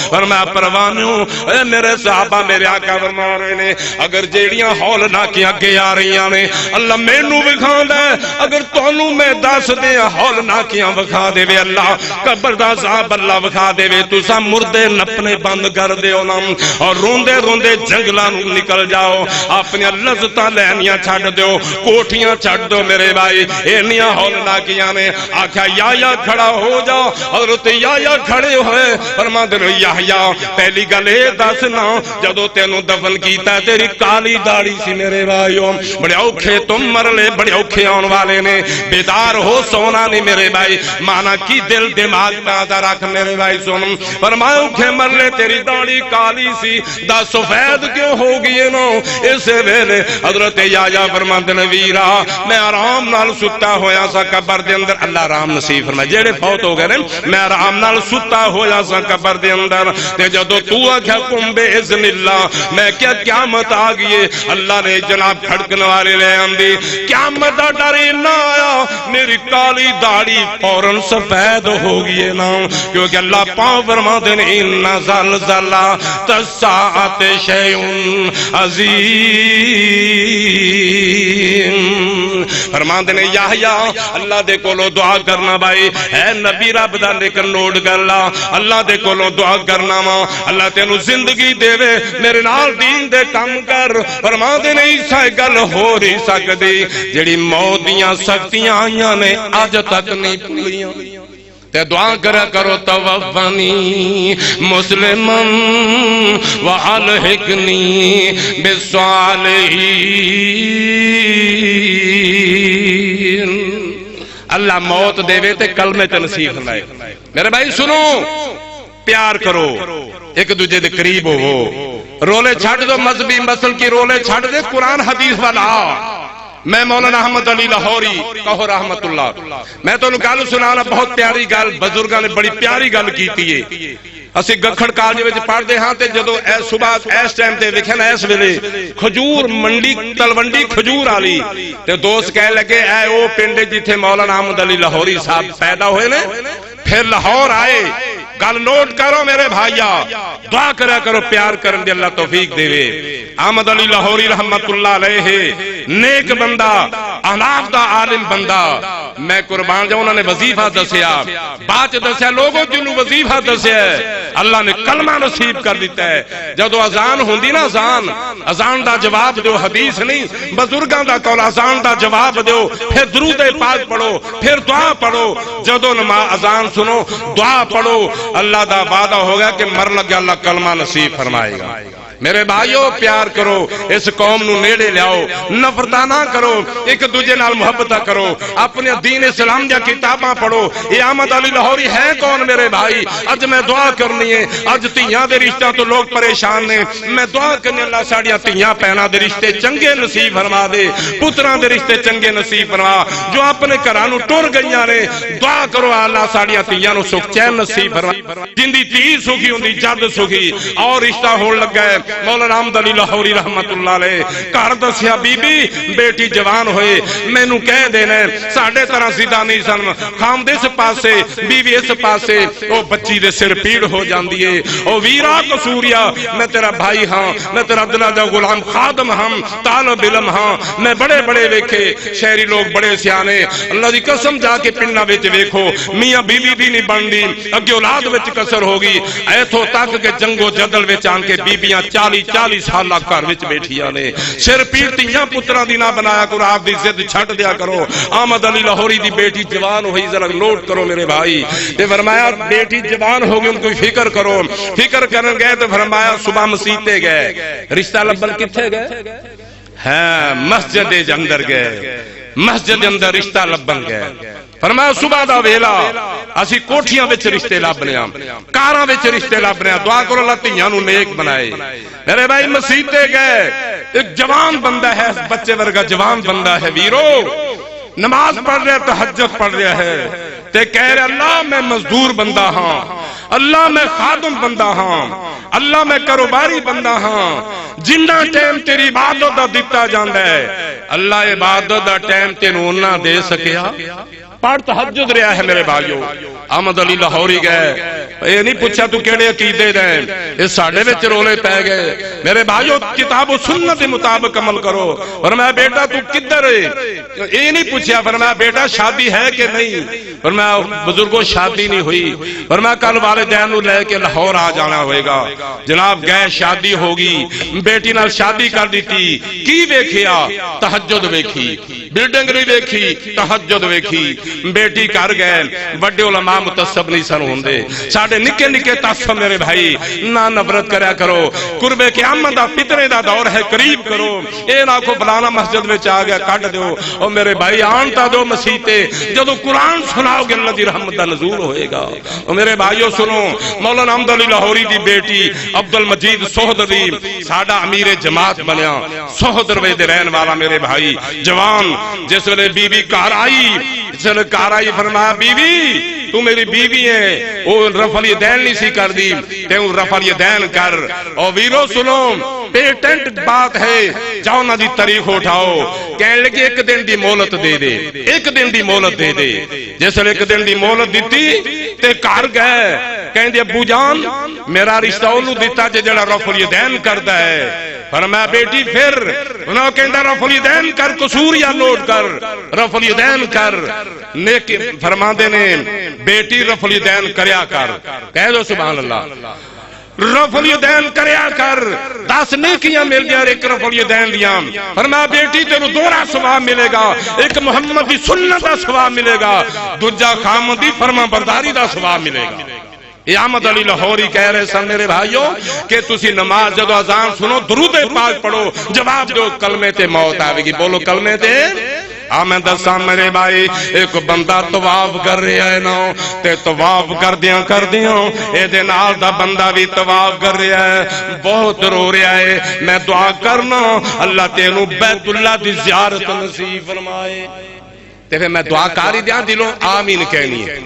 فرمایا پروانیوں اے میرے صحابہ میرے آقا فرما رہے نے اگر جیڑیاں ہول ناکیاں کے آ رہی نے اللہ مینوں وکھا دے اگر تانوں میں دس دے ہول ناکیاں وکھا دے اللہ قبر دا عذاب اللہ وکھا دے تساں مردے نپنے بند کر دیو نا اور روندے روندے جنگلاں نوں نکل جاؤ اپنی لذتاں لینیاں چھڈ دیو کوٹھیاں چھڈ دو میرے بھائی اینیاں ہول ناکیاں نے آکھیا یحییٰ کھڑا ہو جا حضرت یحییٰ کھڑے ہوئے فرماندے نے یحییٰ پہلی گل اے دسنا جدوں تینوں دفن کیتا تیری کالی داڑھی سی میرے بھائیو بڑے اوکھے تم مرلے بڑے اوکھے آن والے نے بیدار ہو سونا نہیں میرے بھائی مانا کی دل دماغ میں آدھا رکھ میرے بھائی سن فرمایا اوکھے مرلے تیری داڑھی کالی سی دا سفید کیوں ہو گئی نو اسے ویلے حضرت یحییٰ فرماندے نے ویرا میں آرام نال ستا ہویا سا قبر دے اندر اللہ آرام نصیب فرمائے جیڑے فوت ہو گئے میں آرام نال ستا ہویا سا قبر دے اندر تے جدو تو آکھیا کم باذن اللہ میں کیا قیامت آ گئی اللہ نے جناب کھڑکن والے لے آندی قیامت دا ڈر نہ آیا میری کالی داڑھی فوراً سفید ہو گئی نا کیونکہ اللہ پاک فرماتے ہیں ان زلزلۃ الساعۃ شیء عظیم فرماتے ہیں یحییٰ اللہ دے کولوں دعا کرنا بھائی اے نبی رب دا لیکن نوٹ کر لا اللہ دے کولوں دعا کرنا وا اللہ تینوں زندگی دے میرے نال دین دے کم کر فرماتے ہیں ایسا گل ہو نہیں سکتی جڑی موت دیاں سختیاں آئیاں نے اج تک نہیں پوریاں تے دعا کرا کرو توفنی مسلمن والحقنی بالصالحین اللہ موت دے وے تے کلمے تے نصیب فرمائے میرے بھائی سنو پیار کرو ایک دوجے دے قریب ہو رولے چھڑ دو مذہبی مسل کی رولے چھڑ دے قرآن حدیث والا میں مولانا احمد علی لاہوری کہو رحمت اللہ میں تو گل سنانا بہت پیاری گل بزرگاں نے بڑی پیاری گل کیتی ہے اسی گکھڑ کالج وچ پڑھدے ہاں تے جدوں صبح اس ٹائم تے ویکھیا نا اس ویلے کھجور منڈی تلونڈی کھجور والی تے دوست کہنے لگے اے او پنڈ جتھے مولانا احمد علی لاہوری صاحب پیدا ہوئے نے پھر لاہور آئے گل نوٹ کرو میرے بھائیا دعا کرا کرو پیار کرن دی اللہ توفیق دے احمد علی لاہوری رحمت اللہ علیہ نیک بندہ احناف دا عالم بندہ میں قربان جاؤں انہوں نے وظیفہ دسیا بات دسیا لوگوں جنہوں وظیفہ دسیا اللہ نے کلمہ نصیب کر دیتا ہے جدو اذان ہوندی نا اذان دا جواب دیو حدیث نہیں بزرگاں دا قول اذان دا جواب دیو پھر درود پاک پڑھو پھر دعا پڑھو جدو نماز اذان سنو دعا پڑھو اللہ دا وعدہ ہوگا کہ مر لگا اللہ کلمہ نصیب فرمائے گا میرے بھائیو پیار کرو اس قوم نو نیڑے لیاؤ نفرتہ نہ کرو ایک دوجے نال محبتہ کرو اپنے دین اسلام دیا کتاباں پڑھو یہ احمد علی لاہوری ہے کون میرے بھائی اج میں دعا کرنی ہے اج تیاں دے رشتہ تو لوگ پریشان نے میں دعا کرنے اللہ ساڑیاں تیاں پہنا دے رشتے چنگے نصیب فرما دے پتران دے رشتے چنگے نصیب فرما جو اپنے کرانو ٹور گئیاں نے دعا کرو اللہ ساڑیاں تیاں نو سکھ چین نصیب فرما جن دی تی سکھی ہوں دی جد سکھی اور رشتہ ہون لگ گئے مولانا احمد علی لاہوری رحمت اللہ علیہ گھر دسیا بی بی بیٹی جوان ہوئے مینوں کہہ دینا ساڈے طرح زدہ نہیں سن خامد اس پاسے بیوی اس پاسے او بچی دے سر پیڑ ہو جاندی ہے او ویرا قصوریا میں تیرا بھائی ہاں میں تیرا عبداللہ دا غلام خادم ہاں طالب علم ہاں میں بڑے بڑے ویکھے شہری لوگ بڑے سیانے اللہ دی قسم جا کے پنڈا وچ ویکھو میاں بیوی بھی نہیں بندی اگے اولاد وچ کسر ہوگی ایتھوں تک کہ جنگ و جدل وچ آن کے بیبیاں 40 سالہ گھر وچ بیٹھیاں نے سر پیڑتیاں پتراں دی نہ بنایا کرو آپ دی ضد چھڈ دیا کرو احمد علی لاہوری دی بیٹی جوان ہوئی ذرا نوٹ کرو میرے بھائی تے فرمایا بیٹی جوان ہو گئی ان کو فکر کرو فکر کرن گئے تو فرمایا صبح مسجد تے گئے رشتہ لبن کتھے گئے ہاں مسجد دے اندر گئے مسجد اندر رشتہ لبن گئے فرمایا صبح دا ویلا اسی کوٹھیاں وچ رشتے لبنے ہاں، کاراں وچ رشتے لبنے ہاں، دعا کرو اللہ تیاں نو نیک بنائے۔ میرے بھائی مسجد تے گئے، ایک جوان بندہ ہے، بچے ورگا جوان بندہ ہے، ویرو نماز پڑھ رہا ہے، تہجد پڑھ رہا ہے، تے کہہ رہے اللہ میں مزدور بندہ ہاں، اللہ میں خادم بندہ ہاں، اللہ میں کاروباری بندہ ہاں، جنہ ٹائم تیری عبادت دا دیتا جاندا ہے اللہ عبادت دا ٹائم تینوں نہ دے سکیا۔ پڑھ تہجد رہا ہے میرے بھائیو۔ احمد علی لاہوری گئے، یہ نہیں پوچھا تو کیڑے عقیدے دے، یہ ساڈے وچ رولے پے گئے۔ میرے بھائیو کتاب و سنت کے مطابق عمل کرو۔ فرمایا بیٹا تو کدھر ہے؟ یہ نہیں پوچھا، فرمایا بیٹا شادی ہے کہ نہیں؟ فرمایا بزرگوں شادی نہیں ہوئی۔ فرمایا کل والدین نو لے کے لاہور آ جانا ہوئے گا۔ جناب گئے، شادی ہوگی، بیٹی نال شادی کر دیتی، کی ویکھیا؟ تہجد ویکھی، بلڈنگ نہیں ویکھی، تہجد ویکھی۔ بیٹی کر گئے، بڑے علماء متصب نہیں سن ہوندے، ساڈے نکے نکے تعصب میرے بھائی نہ نفرت کریا کرو۔ قرب قیامت دا فتنے دا دور ہے، قریب کرو، اے نہ کو فلانا مسجد وچ آ گیا کڈ دیو۔ او میرے بھائی آن تا دو مسیح تے، جدوں قرآن سناؤ گے اللہ دی رحمت دا نزول ہوئے گا۔ او میرے بھائیو سنو، مولانا احمد علی لاہوری دی بیٹی عبد المجید سہدری ساڈا امیر جماعت بنیا، سہدروے دے رہن والا میرے بھائی جوان۔ جس ویلے بی بی گھر آئی، گھر آئی، فرمایا بی بی تو میری بیوی ہے، وہ رفع الیدین نہیں سی کر دی، تے وہ رفع الیدین کر۔ اور ویرو سنو پیٹنٹ بات ہے، جاؤ نہ دی تاریخ اٹھاؤ۔ کہنے لگے ایک دن دی مہلت دے دے، ایک دن دی مہلت دے دے۔ جیسے ایک دن دی مہلت دیتی تے گھر گئے، کہیں دے ابو جان میرا رشتہ انہوں دیتا جڑا رفع الیدین کرتا ہے۔ فرمایا بیٹی پھر انہوں کہندہ رفع الیدین کر، قصور یا نوٹ کر، رفع الیدین کر۔ نیک فرما دینے بیٹی رفع الیدین کریا کر، کہہ دو سبحان اللہ، رفع الیدین کریا کر، 10 نیکیاں مل گیا، ایک رفع الیدین لیا۔ فرمایا بیٹی تیرو دورا ثواب ملے گا، ایک محمد دی سنت دا ثواب ملے گا، دوجا خامد دی فرما برداری دا ثواب ملے گا۔ احمد علی لاہوری کہہ رہے سن میرے بھائیوں کہ تسی نماز جدو اذان سنو درود پاک پڑھو، جواب دو کلمے تے موت آوے گی، بولو کلمے تے۔ میں دساں میرے بھائی ایک بندہ طواف کر رہا ہے نا، تے طواف کر دیاں اے دے نال دا بندہ بھی طواف کر رہا ہے، بہت رو رہا ہے۔ میں دعا کرنا اللہ تینوں بیت اللہ دی زیارت نصیب فرمائے، تے پھر میں دعا کاری دیاں دلوں آمین کہنی ہے۔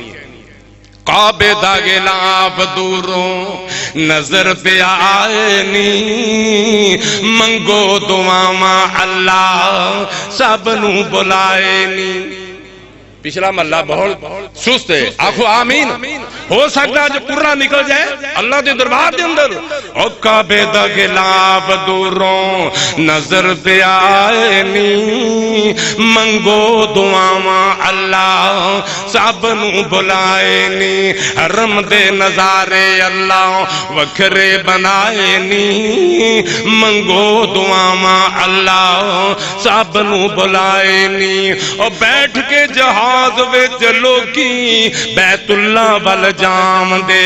کعبے دا غلاف دوروں نظر پہ آئے نی، منگو دعاواں اللہ سب نو بلائے نی۔ پچھلا محلہ بہت سست ہے، آخو آمین۔ ہو سکتا جو پورا نکل جائے اللہ دے دربار دے اندر۔ او کعبے دا غلاف دوروں نظر پہ آئے نی، منگو دعاواں اللہ سب نو بلائے نی، حرم دے نظارے اللہ وکھرے بنائے نی، منگو دعاواں اللہ سب نو بلائے نی۔ او بیٹھ کے جہاز وچ لوکی بیت اللہ وال جام دے،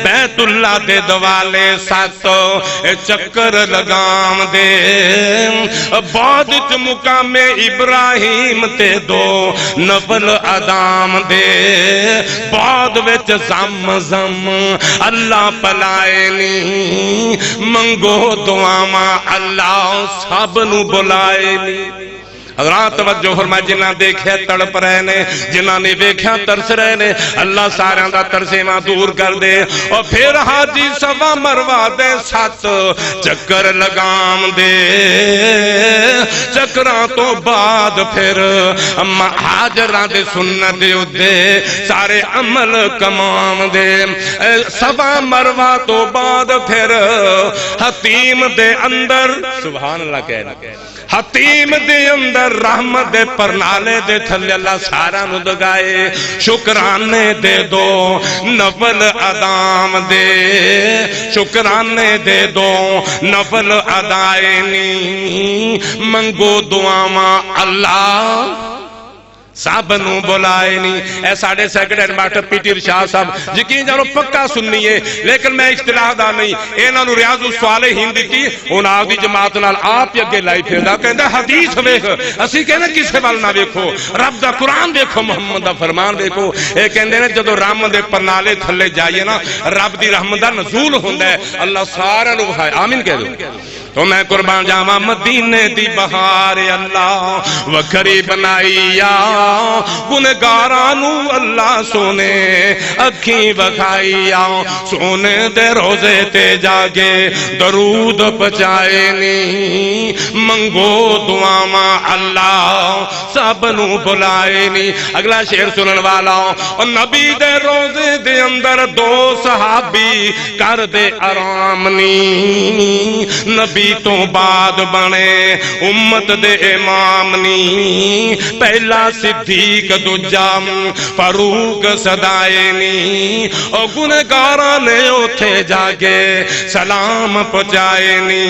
بیت اللہ دے دوالے سات چکر لگام دے، بعد چ مقام ابراہیم تے دو نفل ادام دے، بعد وچ زم اللہ پلائے نی، منگو دعاواں اللہ سب نو بلائے نی۔ حضرات توجہ فرمائے، جنہاں دیکھے تڑپ رہے نے، جنہاں نے دیکھا ترس رہے نے، اللہ سارے دا ترسیواں دور کر دے۔ اور پھر حاجی صفا مروہ دے 7 چکر لگام دے، چکراں تو بعد پھر حاجراں دے سنت دے سارے عمل کمام دے۔ صفا مروہ تو بعد پھر حتیم دے اندر سبحان اللہ کہنا، حتیم دے اندر رحمت دے پرنالے دے تھلے اللہ سارا نو دگائے، شکرانے دے دو نفل ادام دے، شکرانے دے دو نفل ادائے نی، منگو دعاواں اللہ سب نو بلائے نہیں. اے ساڑھے سیکرٹری ماسٹر پی ٹی ارشاد صاحب یقین جانو پکا سننی ہے لیکن میں اختلاح دا نہیں. اینا نو ریاض الصالحین دیتی ان آدھی جماعت نال آپ اگے لائی پھر دا کہندا حدیث ویکھ اسی کہنا کسے وال نہ ویکھو رب دا قرآن دیکھو محمد دا فرمان دیکھو. اے کہندے نے جدو رحمت دے پرنالے تھلے جائیے نا رب دی رحمت دا نزول ہوندا ہے. اللہ سارا نو بھائی آمین کہہ دو. تو میں قربان جاواں مدینے دی بہار اللہ وکھری بنائی گنہگارانو اللہ سونے اکھیں بکھائی سونے دے روزے تے جاگے درود پچائے نی منگو دعاواں اللہ سب نو بلائے نی. اگلا شعر سنن والا اور نبی دے روزے دے اندر دو صحابی کر دے آرام نی نبی تو بعد بنے امت دے امام نی پہلا صدیق دوجا فاروق صدائے نی او گنہگاراں نے اوتھے جاگے سلام پہنچائے نی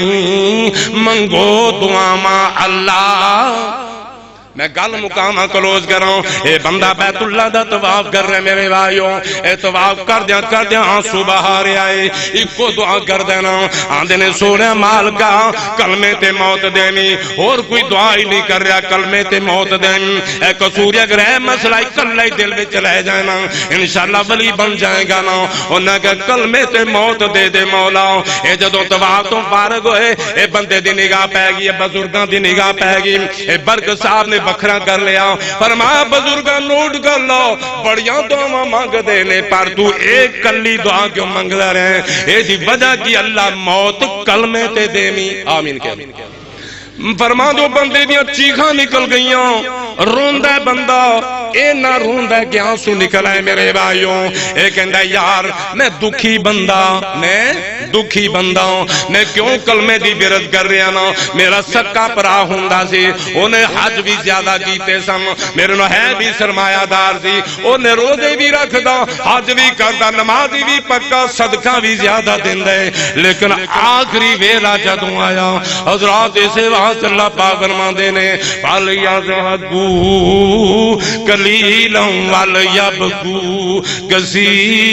منگو دعاواں اللہ. میں گل مقامہ کلوز کر رہا ہوں. اے بندہ بیت اللہ دا طواف کر رہے میرے بھائیوں اے طواف کر دیا آنسو بہار آئے ایک کو دعا کر دینا آندے نے سونے مال کا کلمے تے موت دینی اور کوئی دعا ہی نہیں کر رہا کلمے تے موت دینی. اے قصوری اگر ہے مسئلہ کلہ ہی دل میں چلے جائنا انشاءاللہ ولی بن جائے گا نا. انہاں کہ کلمے تے موت دے دے مولا. اے جدو طواف تو فارغ ہوئے اے بندے دی نگاہ پہ گئی اے بزرگاں دی نگاہ پہ گئی. اے برگ صاحب نے بکھرا کر لیا فرمایا بزرگاں نوٹ کر لو بڑیاں دعا مانگ دینے پر تو ایک کلی دعا کیوں منگلا رہے اے دی وجہ کی اللہ موت کلمے تے دینی. آمین کہہ فرما دو بندے دیاں چیخاں نکل گئیاں روندہ بندہ اے نہ روندہ کہ آنسو نکل آئے میرے بھائیوں. اے کہندہ یار میں دکھی بندہ ہوں میں کیوں کلمے دی برد کر رہا نا. میرا سکا پرا ہوندہ سی انہیں حج بھی زیادہ کیتے سن میرے نو ہے بھی سرمایہ دار سی انہیں روزے بھی رکھ دا حج بھی کردا نمازی بھی پکا صدقہ بھی زیادہ دن دے. لیکن آخری ویلا جدوں آیا حضرات اسے وہاں اللہ پاک فرماندے نے فَلْيَضْحَكُوا قَلِيلًا وَلْيَبْكُوا كَثِيرًا.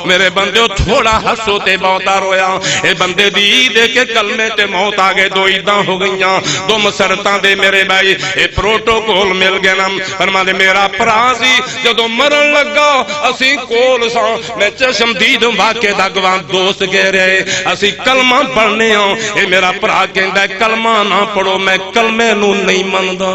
میرے بندے تھوڑا ہنسو تے بہتا رویا. اے بندے دی دے کے کلمے تے موت آگے دو عیداں ہو گئیاں دو مسرتاں دے میرے بھائی. اے پروٹوکول مل گیا نا فرماندے میرا پراسی جدو مرن لگا اسی کول سا میں چشم دید واقع دا گواہ دوست گئے رہے اسی کلمہ پڑھنے ہوں. اے میرا پرا کہندہ ہے کلمہ نہ پڑھو میں کلمے نو نہیں مندہ.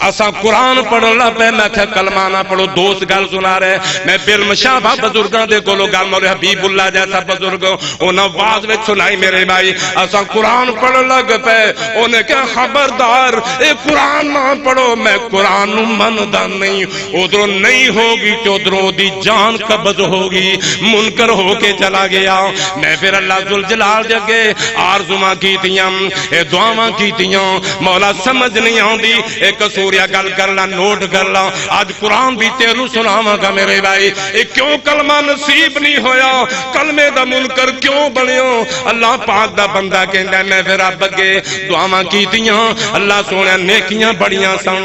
اسا قرآن پڑھنا پہ میں کہا کلمہ نہ پڑھو. دوست گل سنا رہے میں بالمشابہ بزرگاں دے کولو گل مولے حبیب اللہ جیسا بزرگ انہاں واز میں سنائی میرے بھائی اسا قرآن پڑھ لگ پہ انہیں کہا خبردار اے قرآن نہ پڑھو میں قرآن مندہ نہیں. ادھروں نہیں ہوگی تو ادھروں دی جان قبض ہوگی منکر ہو کے چلا گیا. میں پھر اللہ ذوالجلال جگے آرزوماں کیتیاں اے دعاواں کیتیاں مولا سمجھ نہیں آن دی. ایک قصور گل کرنا نوٹ کرنا آج قرآن بھی تینوں سناواں گا میرے بھائی. کیوں کلمہ نصیب نہیں ہویا کلمے دا منکر کیوں بنیو. اللہ پاک دا بندہ کہندا میں پھر رب اگے دعاواں کیتیاں اللہ سونے نیکیاں بڑیاں سن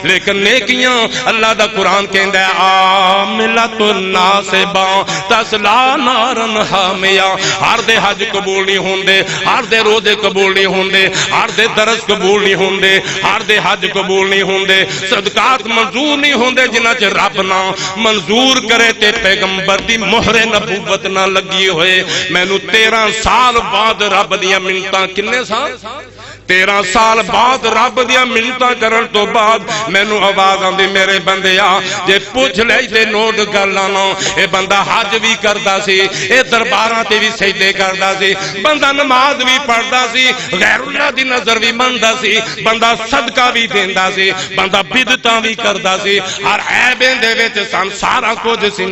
لیکن نیکیاں اللہ دا قرآن کہندا ہے عاملۃ ناصبہ تصلا نارن حامیہ. ہر دے حج قبول نہیں ہوندے ہر دے روزے قبول نہیں ہوندے ہر دے درس قبول نہیں ہوندے ہر دے حج قبول نہیں ہوندے صدقات منظور نہیں ہوندے جنہ چ رب نہ منظور کرے تے پیغمبر دی مہر نبوت نہ لگی ہوئے. مینوں 13 سال بعد رب دیاں منتاں کنے سال 13 سال بعد رب دیا منتاں کرن تو بعد مینوں آواز آندی میرے بندیا جے پوچھ لے تے نوٹ کر لانا. اے بندہ حج بھی کردا سی اے درباراں تے بھی سجدے کردا سی بندہ نماز بھی پڑھدا سی غیر اللہ دی نظر بھی مندا سی بندہ صدقہ بھی دیندا سی بندہ بدعتاں بھی کردا سی ہر عیب دے وچ سن سارا کچھ سی.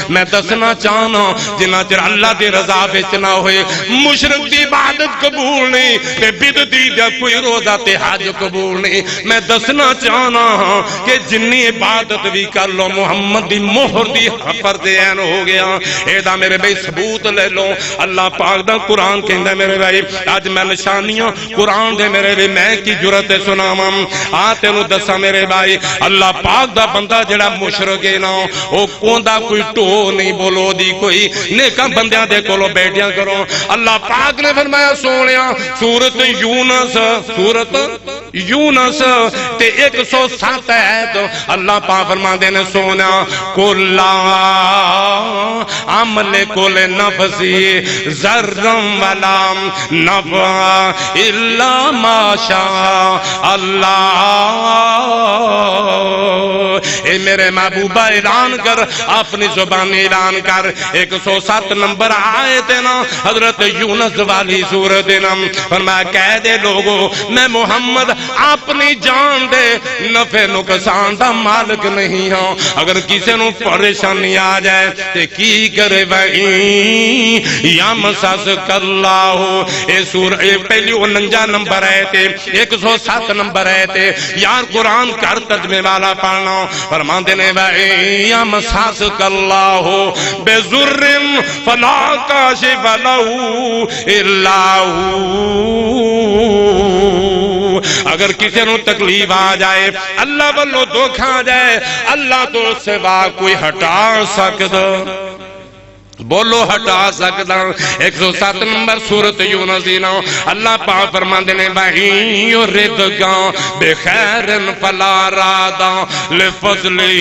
میں دسنا چاہنا جنہ چر اللہ دی رضا وچ نہ ہوئے مشرک دی عبادت قبول نہیں تے بدعتی کوئی روزہ تے حج قبول نہیں. میں دسنا چاہنا ہاں کہ جنی عبادت بھی کر لو محمد دی مہر دی فرض عین ہو گیا. اے دا میرے بھائی ثبوت لے لو. اللہ پاک دا قرآن کہندا میرے بھائی اج میں نشانیاں قرآن دے میرے بھائی میں کی جرت سناواں. آ تینوں دساں میرے بھائی اللہ پاک دا بندہ جڑا مشرک ہے نا او کوندا کوئی ٹو نہیں بولو دی کوئی نیک بندیاں دے کولو بیٹھیاں کرو. اللہ پاک نے فرمایا سونیا سورت یونس تے 107 آیت اللہ پاک فرماندے نے سونا کلا عمل کل نفسی ذرم ولا نفع الا ما شاء اللہ. اے میرے محبوبہ اعلان کر اپنی زبان اعلان کر 107 نمبر آیت نا حضرت یونس والی سورت نا فرمایا کہہ دے لوگو میں محمد اپنی جان دے نفع نقصان دا مالک نہیں ہوں. اگر کسی نو پریشانی آ جائے تے کی کرے بھائی یمسسک اللہ. اے پہلی 49 نمبر ہے تے 107 نمبر ہے تے یار قرآن کر ترجمے والا پڑھنا فرماندے نے بھائی یمسسک اللہ بذر فلا کاشف لہ الا ہو. اگر کسی نو تکلیف آ جائے اللہ والو دکھ آ جائے اللہ تو سوا کوئی ہٹا سکتا بولو ہٹا سکتا. 107 نمبر سورت یونس دینا اللہ پاک فرماندے نے بھائی رزقا بخیر فلا رادا لفضلی.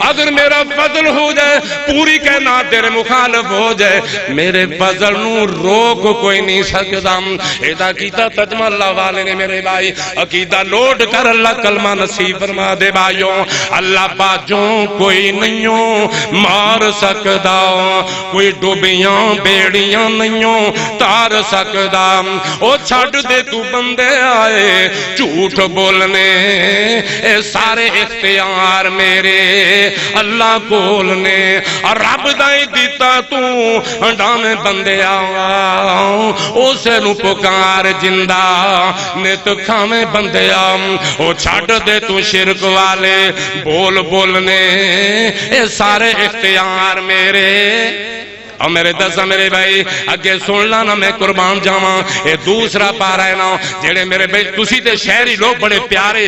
اگر میرا فضل ہو جائے پوری کائنات تیرے مخالف ہو جائے میرے فضل نو روک کوئی نہیں سکتا. ایدہ کیتا تجمہ اللہ والے نے میرے بھائی عقیدہ لوٹ کر اللہ کلمہ نصیب فرما دے بھائیوں. اللہ باجوں کوئی نہیں ہوں مار سکدا کوئی ڈوبیاں بیڑیاں نہیں تار سکدا. او چھڑ دے تو بندے آئے جھوٹ بولنے اے سارے اختیار میرے اللہ بولنے اور رب دائی دیتا تو ڈانے بندے آؤ اسے نو پکار جندہ نیت کھامے بندے آؤ. او چھڑ دے تو شرک والے بول بولنے اے سارے اختیار میرے. اور میرے دسا میرے بھائی اگے سن لانا میں قربان جاواں اے دوسرا پارا ہے نا جڑے میرے بھائی تسی تے شہری لوگ بڑے پیارے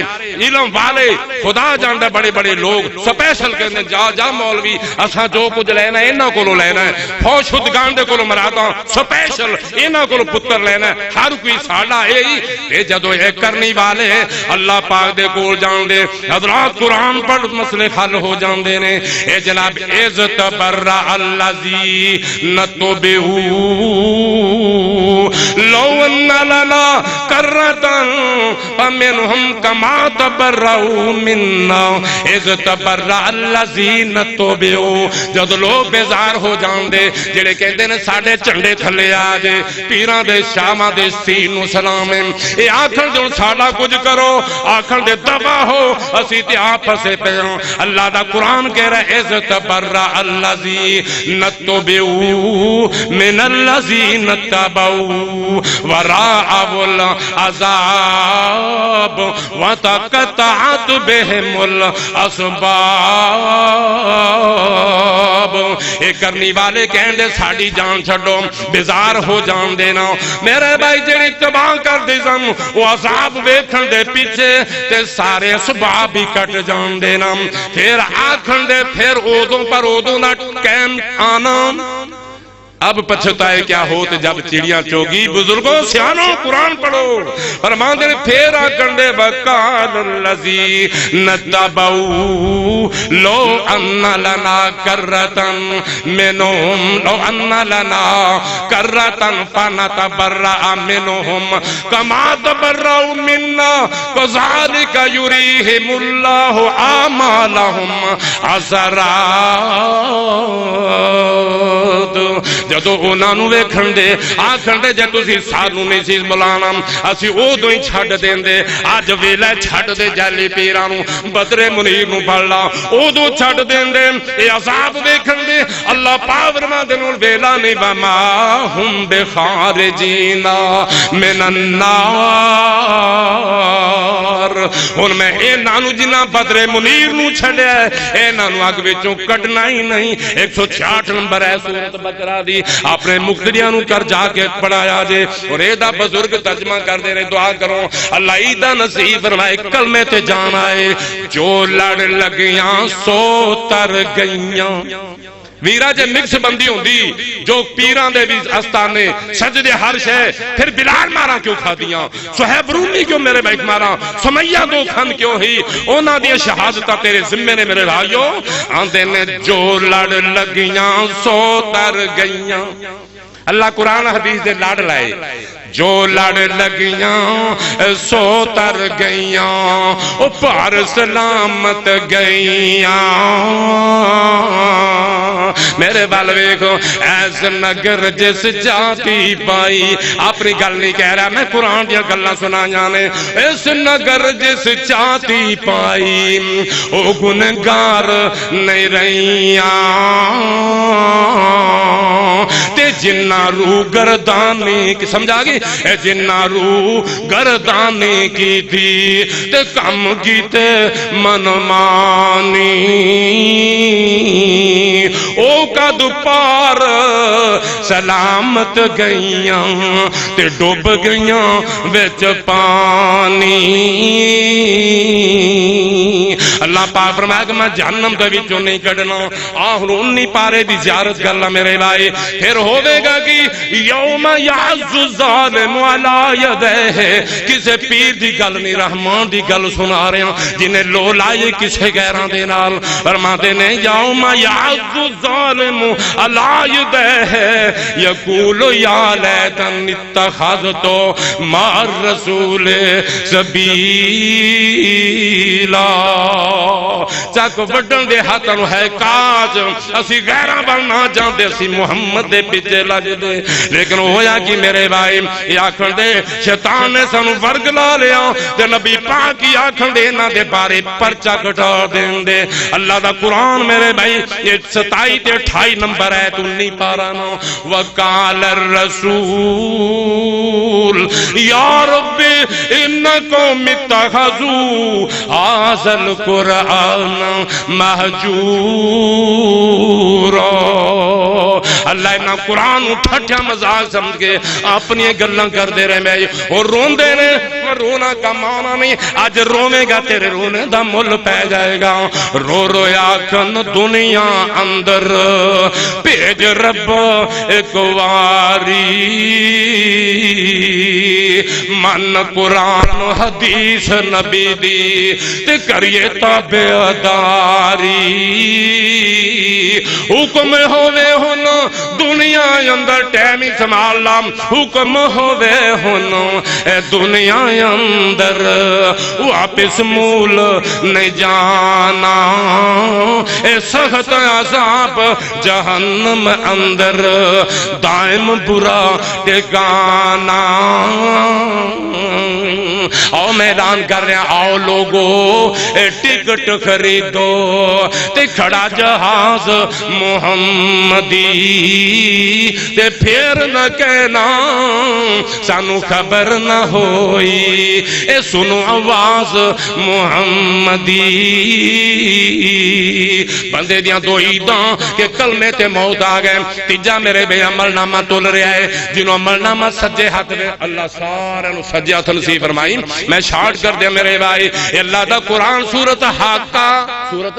علم والے خدا جاندا بڑے بڑے لوگ سپیشل کہندے جا مولوی اساں جو کچھ لینا ہے انہاں کولوں لینا ہے فوج خودگان دے کولوں مرادا سپیشل انہاں کولوں پتر لینا ہے ہر کوئی ساڈا اے تے جدوں اے کرنی والے اللہ پاک دے کول جاندے حضرات قرآن پڑھ مسئلے حل ہو جاندے نے. اے جناب عزت برا الذی نتبعو لو ان لنا کرتن فمنهم کما تبرعو منا اذ تبرع الذین نتبعو. جد لوگ بیزار ہو جان دے جڑے کہندے نے ساڈے جھنڈے تھلے آ جے پیراں دے شاماں دے سین نو سلام اے آکھن جو ساڈا کچھ کرو آکھن دے دبا ہو اسی تے آپ پھسے پے. اللہ دا قرآن کہہ رہا ہے اذ تبرع الذین نتبعو من الذین اتبعوا وراء العذاب وتقطعت بهم الاسباب. اے کرنی والے کہن دے ساڈی جان چھڈو بیزار ہو جان دینا میرے بھائی جڑی تباہ کر دے سن وہ عذاب ویکھن دے پیچھے تے سارے اسباب بھی کٹ جان دینا. پھر آکھن دے پھر اودوں پر اودوں نہ قائم آنا. اب پچھتائے کیا ہوتے جب چڑیاں چوگی. بزرگوں سیانوں قرآن پڑھو فرماندے نے پھر آکھن دے وقال الذی نتبعو لو ان لنا کرتن منہم لو ان لنا کرتن فنتبرع منہم کما تبرعوا منا کذالک یریہم اللہ اعمالہم حسرات. جدو انہاں نو ویکھن دے آکھن دے جے تسی سانو نہیں سی بلانا اسی اودوں ہی چھڈ دیندے. اج ویلا چھڈ دے جعلی پیراں نو بدر منیر نو پڑھ لا ادو چھڈ دیندے اے عذاب ویکھن دے اللہ پاک فرماندے نے ویلا نہیں وما ہم بخارجین من النار ہن میں انہاں نوں جنہاں بدر منیر نوں چھڈیا انہاں نوں اگ وچوں کڈنا ہی نہیں 166 نمبر ہے سورۃ بقرہ دی اپنے مقتدیاں نوں کر جا کے پڑھایا جے اور اے دا بزرگ ترجمہ کر دے رہے دعا کرو اللہ عیدہ نصیب فرمائے کلمے تے جان آئے جو لڑ لگیاں سو تر گئیاں ویرا جے مکس بندی ہوندی جو پیران دے بھی استانے سجدے ہر شے پھر بلال مارا کیوں کھا دیاں صہیب رومی کیوں میرے بیک مارا سمیہ دو کھن کیوں ہی اونا دیا شہادتہ تیرے ذمے نے میرے بھائیو آندے نے جو لڑ لگیاں سو تر گئیاں اللہ قرآن حدیث دے لڑ لائے جو لڑ لگیاں سو تر گئیاں او پار سلامت گئیاں میرے بالوے کو ایس نگر جس جاتی پائی اپنی گل نہیں کہہ رہا میں قرآن دیا گلہ سنا جانے اس نگر جس جاتی پائی او گنگار نہیں رہیاں تے جنہ رو گردانی کی سمجھا گی اے جنہ رو گردانی کی تھی تے کم کی تے منمانی او کا دوپار سلامت گئیاں تے ڈوب گئیاں وچ پانی اللہ پاک فرمایا کہ میں جہنم دے وچوں نہیں کڈنا آخر 19 پارے دی زیارت کرنا میرے بھائی پھر ہوے گا کہ یوم یعز الظالم علی یدیہ کسے پیر دی گل نہیں رحمان دی گل سنا رہے ہیں جنہیں لو لائے کسے غیران دے نال فرماتے نے یوم یعز الظالم علی یدیہ یقول یا لیتن اتخذتو مع الرسول سبیلا چاک وڈن دے ہاتھوں ہے کاج اسی غیرہ بننا جاندے اسی محمد دے پیچھے لج دے لیکن ہویا کہ میرے بھائی یہ آکھن دے شیطان نے سنو ورگ لا لیا تے نبی پاک کی آکھن دے نہ دے بارے پرچا کٹا دیں دے اللہ دا قرآن میرے بھائی یہ 27 تے 28 نمبر ہے تو نہیں پارانا وقال الرسول یا رب انکم اتخذوا هذا القرآن مہجورا اللہ انہا قرآن اٹھٹیا مزاق سمجھ کے اپنی گلہ کر دے رہے میں اور رون دے رہے رونا کا معنی نہیں آج رونے گا تیرے رونے دا مل پہ جائے گا رو رویا کن دنیا اندر پیج رب ایک واری من قرآن حدیث نبی دی تے کریے تابعداری حکم ہوئے ہن دنیا اندر ٹیمی سمال لام حکم ہوئے ہن دنیا اندر واپس مول نہیں جانا سخت عذاب جہنم اندر دائم برا ٹھکانا آؤ میدان کر رہے ہیں آؤ لوگو ٹکٹ خریدو تے کھڑا جہاز محمدی تے پھر نہ کہنا سانو خبر نہ ہوئی اے سنو آواز محمدی بندے دیاں دو عیداں کہ کلمے تے موت آ گئے تیجا میرے بے عمل نامہ تول رہا ہے جنہوں عمل نامہ سجے ہاتھ میں اللہ سارے نو سجے ہاتھ نصیب فرمائی میں شارٹ کر دیا میرے بھائی اللہ دا قرآن سورت حاقہ سورت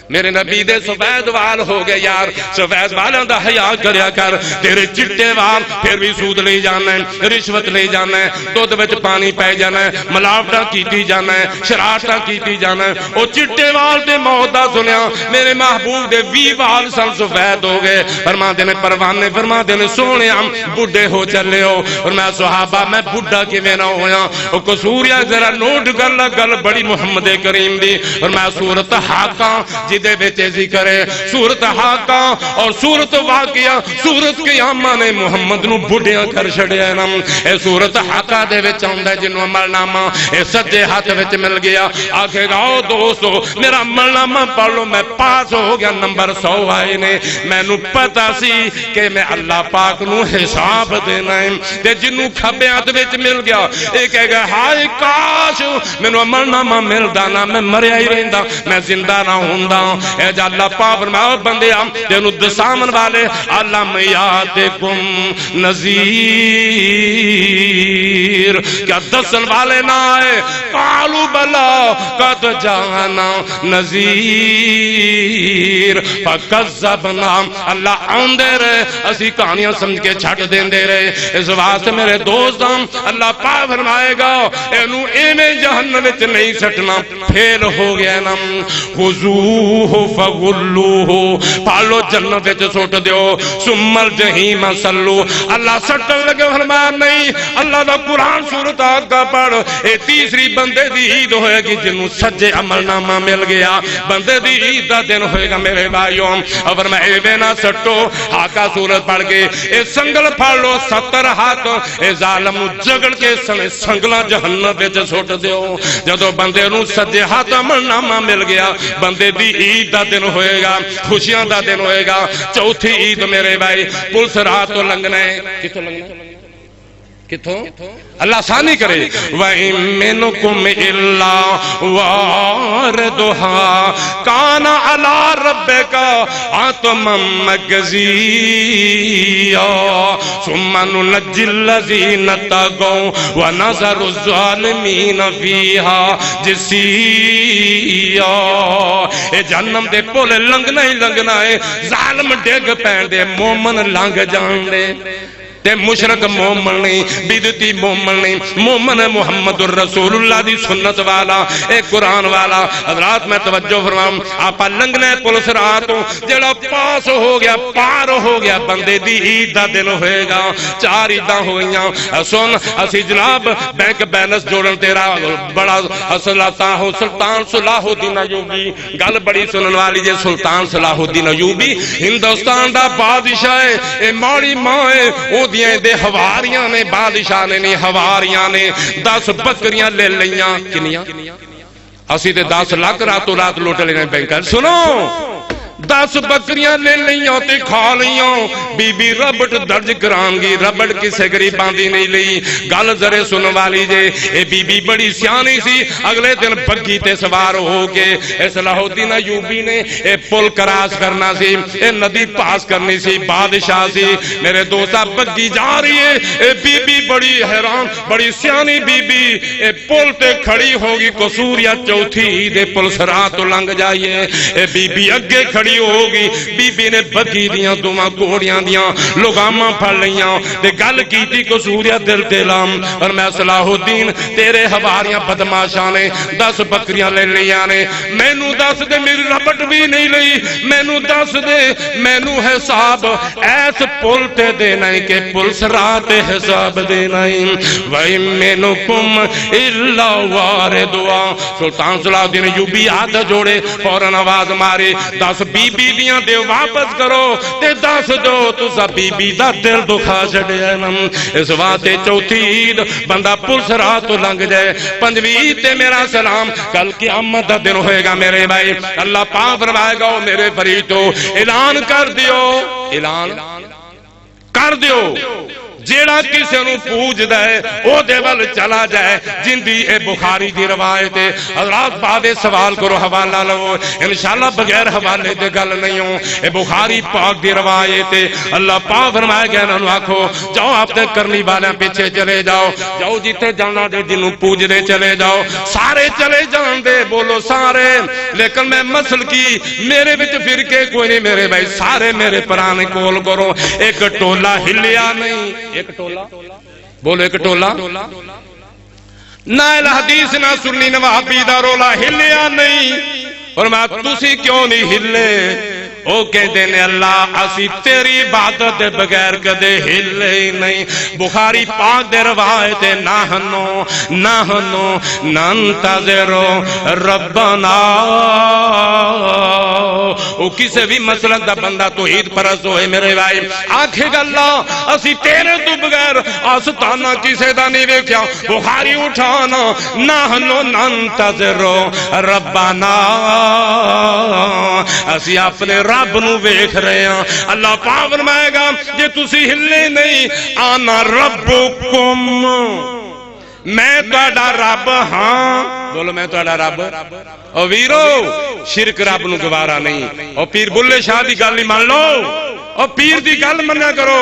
میرے نبی دے سفید وال ہو گئے یار سفید والوں دا حیا کریا کر تیرے چٹے وال پھر بھی سود لے جانا ہے رشوت لے جانا ہے دودھ وچ پانی پے جانا ہے ملاوٹا کیتی جانا ہے شرارتاں کیتی جانا ہے او چٹے وال تے موت دا سنیا میرے محبوب دے 20 وال سن سفید ہو گئے فرماندے نے پروانے فرماندے نے سونے ہم بڈھے ہو چلے ہو اور میں صحابہ میں بڈھا کیویں نہ ہویا او قصوریا ذرا نوٹ کر لا گل بڑی محمد کریم دی اور میں سورت حاقہ جدے بچ ذکر ہے سورت حاقہ اور سورت واقعہ سورت قیامہ نے محمد نو بڑھیاں کر چھڑیا نا اے سورت حاقہ دے وچ آندا ہے جنوں عمل نامہ اے سجے ہاتھ وچ مل گیا آکھے گا او دوستو میرا عمل نامہ پڑھ لو میں پاس ہو گیا نمبر 100 آئے نے مینوں پتہ سی کہ میں اللہ پاک نو حساب دینا ہے تے جنوں کھبے ہاتھ وچ مل گیا اے کہے گا ہائے کاش مینوں عمل نامہ ملدا نا میں مریا ہی رہندا میں زندہ نہ ہوندا اے جا اللہ پاک فرمایا بندیا تینوں دسامن والے علم یاتکم نذیر کیا دسن والے نہ آئے قالوا بلا قد جانا نذیر فکذبنا اللہ آندے رہے اسی کہانیاں سمجھ کے چھٹ دیندے رہے اس واسطے میرے دوستاں اللہ پاک فرمائے گا اینو ایویں جہنم وچ نہیں سٹنا پھیل ہو گیا نا خذوہ فغلوہ پالو جنت وچ سٹ دیو ثم الجحیم صلو اللہ سٹن لگے فرمایا نہیں اللہ دا قرآن سورت آقا پڑھ اے تیسری بندے دی عید ہوئے گی جنوں سجے عمل نامہ مل گیا بندے دی عید دا دن ہوئے گا میرے بھائیوں اور میں اے نہ سٹو آقا سورت پڑھ کے اے سنگل پھڑ لو 70 ہاتھ اے ظالم جگڑ کے سنگلا جہنم وچ سٹ دیو جدوں بندے نوں سجے ہاتھ عمل نامہ مل گیا بندے دی عید دا دن ہوئے گا خوشیاں دا دن ہوئے گا چوتھی عید میرے بھائی پلس رات تو لنگنا ہے کتوں لنگنا ہے کتوں اللہ ثانی کرے وَإِن مِّنكُمْ إِلَّا وَارِدُهَا كَانَ عَلَى رَبِّكَ حَتْمًا مَّقْضِيًّا ثُمَّ نُنَجِّي الَّذِينَ اتَّقَوْا وَنَذَرُ الظَّالِمِينَ فِيهَا جِثِيًّا اے جہنم دے پل لنگنا ہی لنگنا ہے ظالم ڈگ پین دے مومن لنگ جان دے تے مشرک مومن نہیں بدعتی مومن نہیں مومن محمد الرسول اللہ دی سنت والا اے قرآن والا حضرات میں توجہ فرماؤں آپا لنگنے پلس راتوں جڑا پاس ہو گیا پار ہو گیا بندے دی عید دا دن ہوئے گا 4 عیداں ہوئیاں سن اسی جناب بینک بیلنس جوڑن تیرا بڑا سلطان صلاح الدین ایوبی گل بڑی سنن والی جے سلطان صلاح الدین ایوبی ہندوستان دا بادشاہ ہے اے ماڑی ماں ہے دیئے دے ہواریاں نے بادشاہ نے نہیں ہواریاں نے 10 بکریاں لے لیاں کنیاں اسی تے 10 لاکھ راتوں رات لوٹ لینے بینکر سنو 10 بکریاں لے لیاں تے کھا لیاں بی بی ربٹ درج کران گی ربٹ کسے گریباں دی نہیں لئی گل ذرے سن والی جے اے بی بی بڑی سیانی سی اگلے دن بگی تے سوار ہو کے اے صلاح الدین ایوبی نے اے پل کراس کرنا سی اے ندی پاس کرنی سی بادشاہ سی میرے دوستا بگی جا رہی ہے اے بی بی بڑی حیران بڑی سیانی بی بی اے پل تے کھڑی ہوگی قصور یا چوتھی دے پل سرات لنگ جائیے اے بی بی اگے کھڑی ہوگی بی بی نے بگی دیاں دوما گھوڑیاں دیاں لگاماں پھڑ لیاں تے گل کیتی قصوریہ دل دلام اور میں صلاح الدین تیرے ہواریاں بدماشاں نے 10 بکریاں لے لیاں نے مینوں دس دے میری ربٹ بھی نہیں لئی مینوں دس دے مینوں حساب ایس پل تے دینا ہے کہ پل سرات حساب دینا ہے وَإِن مِّنكُمْ إِلَّا وَارِدُهَا سلطان صلاح الدین ایوبی ہاتھ جوڑے فوراً آواز مارے 10 بی بی دیاں دے واپس کرو تے 10 دو تسا بی بی دا دل دکھا چھڑے اس واسطے چوتھی عید بندہ پلس رات تو لنگ جائے 5ویں عید تے میرا سلام کل قیامت دا دن ہوئے گا میرے بھائی اللہ پاک فرمائے گا میرے فریدو اعلان کر دیو اعلان کر دیو جیڑا کسی نو پوج دے او دے ول چلا جائے جندی اے بخاری دی روایت ہے حضرات بعد سوال کرو حوالہ لو انشاءاللہ بغیر حوالے دے گل نہیں ہوں اے بخاری پاک دی روایت ہے اللہ پاک فرمائے گیا انہوں آکھو جاؤ آپ نے کرنی والے پیچھے چلے جاؤ جاؤ جیتے جانا دے جنوں پوج دے چلے جاؤ سارے چلے جان دے بولو سارے لیکن میں مسل کی میرے بچ فرقے کوئی نہیں میرے بھائی سارے میرے پرانے کول کرو ایک ٹولا ہلیا نہیں ایک ٹولہ بولو ایک ٹولہ نہ الحدیث نہ سنی نہ وہابی دا رولا ہلیا نہیں اور میں تسی کیوں نہیں ہلے او کہتے نے اللہ اسی تیری عبادت دے بغیر کدے ہلے ہی نہیں بخاری پاک دے روایت نحنو ننتظر ربنا وہ کسی بھی مسلک دا بندہ توحید پرست ہوئے میرے بھائی آکھے گا اللہ اسی تیرے تو بغیر آستانہ کسے دا نہیں ویکھیا بخاری اٹھانا نحنو ننتظرو ربنا اسی اپنے رب نو ویکھ رہے ہیں اللہ پاک فرمائے گا جے تسی ہلے نہیں آنا ربکم میں تہاڈا رب ہاں بولو میں تہاڈا رب او ویرو شرک رب نو گوارا نہیں او پیر بلے شاہ دی گل نہیں مان لو او پیر دی گل منیا کرو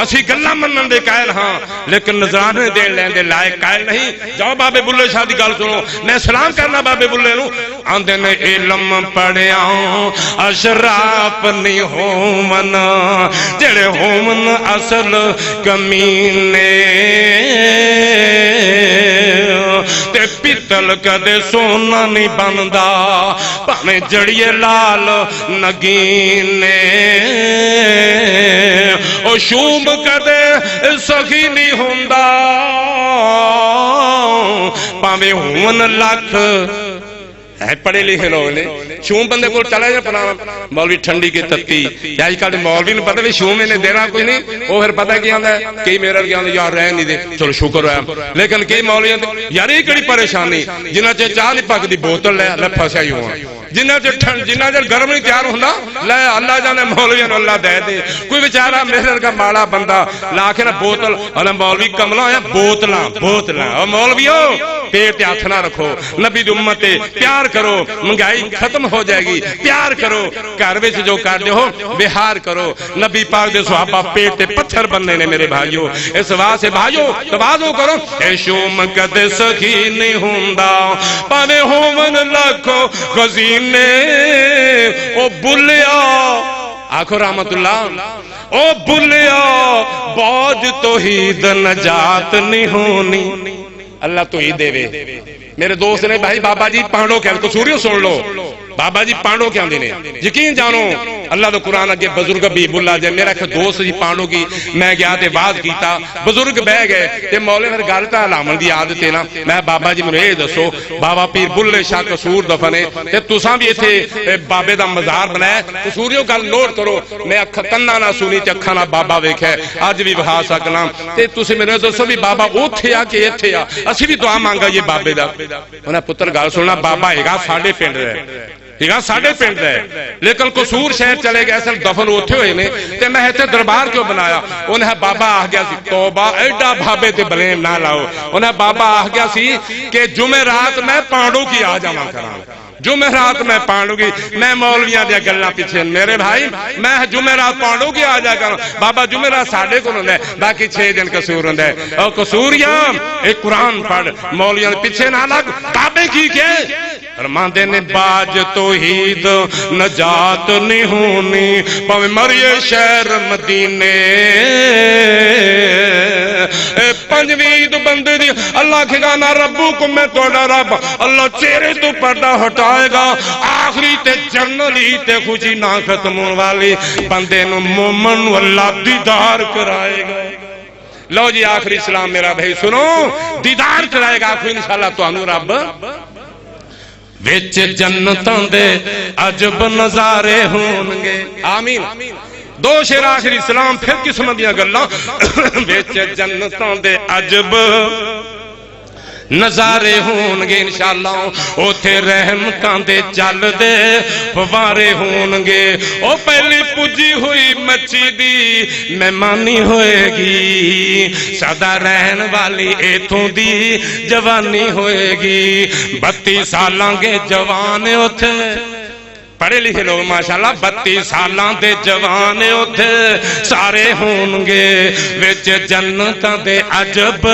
اسی گلاں منن دے قائل ہاں لیکن نذرانے دین لین دے لائق قائل نہیں جاؤ بابے بلے شاہ دی گل سنو میں سلام کرنا بابے بلے نو آندے نے علم پڑھیا اشراف نہیں ہومن جڑے ہومن اصل کمینے تے پیتل کدے سونا نہیں بندا پاویں جڑیے لال نگینے او شوم کدے سخی نہیں ہوندا پاویں ہون لکھ ہے پڑھے لکھے لوگ نے شوم بندے کو چلا جائے پڑھا مولوی ٹھنڈی کی تتی یا آج کل مولوی نے پتہ بھی شوم میں نے دینا کوئی نہیں وہ پھر پتہ کیا آندا ہے کئی میرا کیا آندا یار رہ نہیں دے چلو شکر ہے لیکن کئی مولوی یار یہ کڑی پریشانی جنہ چے چاہ نہیں پک دی بوتل لے اللہ پھسیا ہی ہوا جنہ چے گرم نہیں تیار ہوندا لے اللہ جانے مولویوں نو اللہ دے دے کوئی بیچارہ میرے کا ماڑا بندہ لا کے نا بوتل اور مولوی کملا ہے بوتلاں اور مولویو پیٹ ہاتھ نہ رکھو نبی دی امت پیار کرو مہنگائی ختم ہو جائے گی پیار کرو گھر وچ جو کر دے ہو بہار کرو نبی پاک دے صحابہ پیٹ تے پتھر بننے نے میرے بھائیو اس واسطے بھائیو توازو کرو اے شوم کدے سخی نہیں ہوندا پاویں ہوون لاکھو خزینے او بلیا آخو رحمت اللہ او بلیا باج توحید نجات نہیں ہونی اللہ توحید دے وے میرے دوست نے بھائی بابا جی پانڈو کیا قصوریوں سن لو بابا جی پانڈو کیا دینے یقین جانو اللہ دا قرآن اگے بزرگ بیب اللہ جائے میرا ایک دوست جی پانڈو کی میں گیا تے واز کیتا بزرگ بہ گئے تے مولے پھر گالتا علامن دی عادت ہے نا میں بابا جی میں دسو بابا پیر بلے شاہ قصور دفنے تے تساں بھی ایتھے بابے دا مزار بنایا قصوریوں گل نوٹ کرو میں اکھ تنہ نہ سنی تے اکھاں نہ بابا ویکھے اج بھی وہا سکنا تے تسی میرے دوستو بھی بابا اوتھے آ کے ایتھے آ اسی بھی دعا مانگا یہ بابے دا انہاں پتر گل سننا بابا ہےگا ساڈے پنڈ ہے ٹھیکا ساڑھے پنڈ ہے لیکن قصور شہر چلے گئے اصل دفن ہوتے ہوئے نے تے میں ایتھے دربار کیوں بنایا انہیں بابا آ گیا سی توبہ ایڈا بھابے تے بلیم نہ لاؤ انہیں بابا آ گیا سی کہ جمعرات میں پانڈو کی آ جاواں کراں جمعرات میں پانڈو کی میں مولویاں دیا گلنا پیچھے میرے بھائی میں جمعرات پانڈو کی آ جا کر بابا جمعرات ساڑھے کو ہوندے باقی 6 دن قصور ہوندے اور قصوریاں ایک قرآن پڑھ مولویاں پیچھے نہ لگ کعبے کی کے فرماندے نے باج توحید نجات نہیں ہونی پاویں مریے شہر مدینے اے پنجویں بندے دی اللہ کھگانا ربکم میں توڑا رب اللہ چہرے تو پردہ ہٹائے گا آخری تے جنلی تے خوشی نہ ختم والی بندے نو مومن اللہ دیدار کرائے گا لو جی آخری اسلام میرا بھائی سنو دیدار کرائے گا آخری انشاءاللہ تو انو رب وچ جنتاں دے عجب نظارے ہونگے آمین دو شیر آخری اسلام پھر قسم دیا گلا وچ جنتاں دے عجب نظارے ہونگے انشاءاللہ اوتھے رحمتاں دے چل دے فوارے ہونگے او پہلی پجی ہوئی مچی دی مہمانی ہوئے گی سدا رہن والی ایتھوں دی جوانی ہوئے گی 32 سالاں گے جوان اوتھے پڑھے لکھے لوگ ماشاءاللہ 32 سالاں دے جوان اوتھے سارے ہونگے وچ جنتاں دے عجب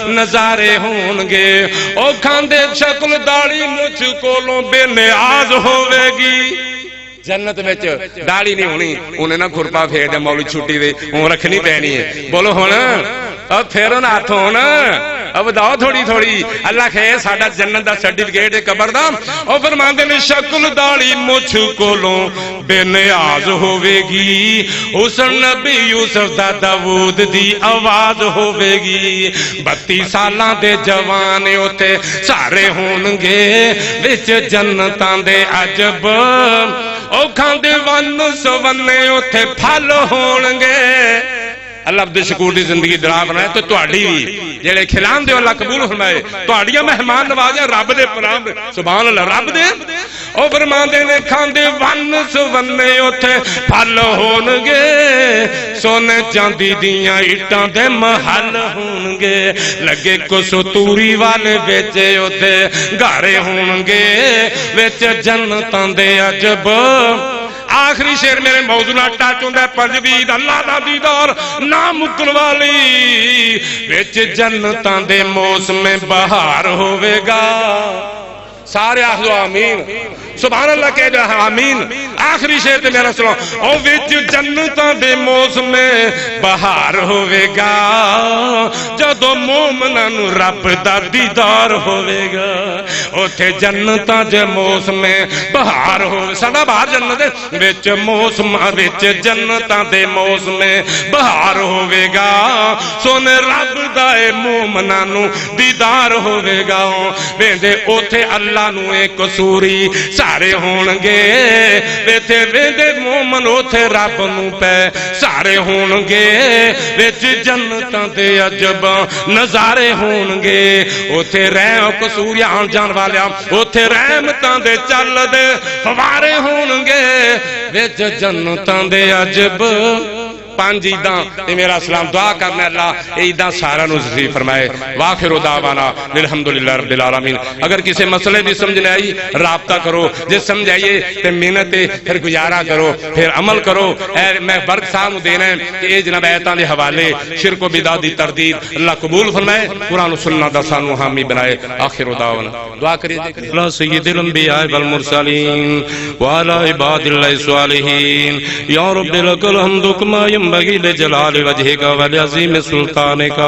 نظارے ہونگے او کھاندے شکل داڑھی مجھ کولوں بے نیاز ہوئے گی جنت وچ داڑھی نہیں ہونی انہیں نہ کھرپا پھیر دے مولوی چھٹی دے وہ رکھنی پینی ہے بولو ہونا اب پھیرو نہ ہاتھ ہونا اب داؤ تھوڑی تھوڑی اللہ خیر ساڑھا جنت دا سرٹیفکیٹ ہے قبر دا اور فرماندے نے شکل داڑھی مجھ کولوں بے نیاز ہوئے گی حسن نبی یوسف دا داود دی آواز ہوئے گی 32 سالاں دے جوانے ہوتے سارے ہونگے وچ جنتاں دے عجب او کھاندے سونے اوتھے پھل ہونگے اللہ عبد شکور دی زندگی درا بنائے تو تہاڈی بھی جڑے کھلان دے اللہ قبول فرمائے تہاڈیاں مہمان نوازیاں رب دے پناہ سبحان اللہ رب دے او فرماندے نے کھاندے ون سونے اوتھے پھل ہونگے سونے چاندی دیاں اٹاں دے محل ہونگے لگے کستوری والے وچ اوتھے گھر ہونگے وچ جنتاں دے عجب آخری شعر میرے موضوع نہ ٹچ ہوندا ہے پنجویں اللہ دا دیدار نہ مکن والی وچ جنتاں دے موسم بہار ہوے گا سارے آخدو آمین سبحان اللہ کہہ جا آمین آخری شعر تے میرا سنو او وچ جنتاں دے موسم بہار ہوے گا جدوں مومناں نوں رب دا دیدار ہوے گا اوتھے جنتاں دے موسم بہار ہو سدا باہر جنت وچ موسم وچ جنتاں دے موسم بہار ہوے گا سونے رب دا اے مومناں نوں دیدار ہوے گا ویندے اوتھے اللہ نو ایک قصوری سارے ہونگے ویتھے ویندے مومن اوتھے رب نو پہ سارے ہونگے وچ جنتاں دے عجب نظارے ہونگے اوتھے رحم قصوری آن جان والیاں اوتھے رحمتاں دے چل دے فوارے ہونگے وچ جنتاں دے عجب پانچ عیداں اے میرا سلام دعا کرنا اللہ عیداں سارا نصیب فرمائے واخر دعوانا الحمدللہ رب العالمین اگر کسی مسئلے بھی سمجھ نہیں آئی رابطہ کرو جس سمجھ آئیے تے محنت پھر گزارا کرو پھر عمل کرو اے میں برق صاحب دینا ہے کہ اے جناب ایتاں دے حوالے شرک و بدعت دی تردید اللہ قبول فرمائے قرآن و سنت دا سانو حامی بنائے آخر دعوانا دعا کریے اللہ سید الانبیاء والمرسلین وعلی عباد اللہ الصالحین یا رب لک الحمد کما ينبغي لجلال وجهك ولعظيم سلطانك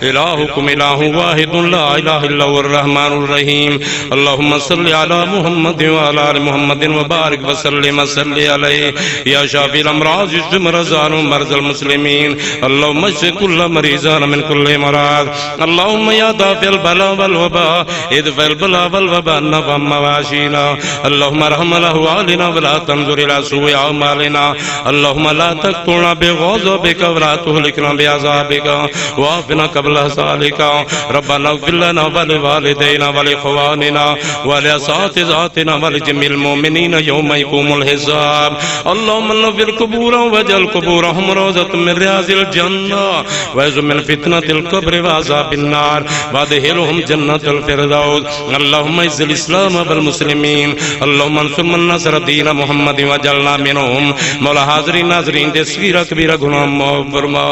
إلهكم إله واحد لا إله إلا هو الرحمن الرحيم اللهم صل على محمد وعلى آل محمد وبارك وسلم صل عليه يا شافي الأمراض اشف مرضانا ومرضى المسلمين اللهم اشف كل مريضنا من كل مرض اللهم يا دافع البلاء والوباء ادفع البلاء والوباء عنا مواشينا اللهم ارحم أهوالنا ولا تنظر إلى سوء أعمالنا اللهم لا تقتلنا بغضبك ولا تهلكنا بعذابك وعافنا قبل ذلك ربنا اغفر لنا ولوالدينا ولإخواننا ولأساتذتنا ولجميع المؤمنين يوم يقوم الحساب اللهم نور قبورهم واجعل قبورهم روضة من رياض الجنة واعذهم من فتنة القبر وعذاب النار وادخلهم جنة الفردوس اللهم اعز الإسلام والمسلمين اللهم انصر من نصر دين محمد واجعلنا منهم مولا حاضرین ناظرین دے صغیرہ کبیرہ گناہ معاف فرما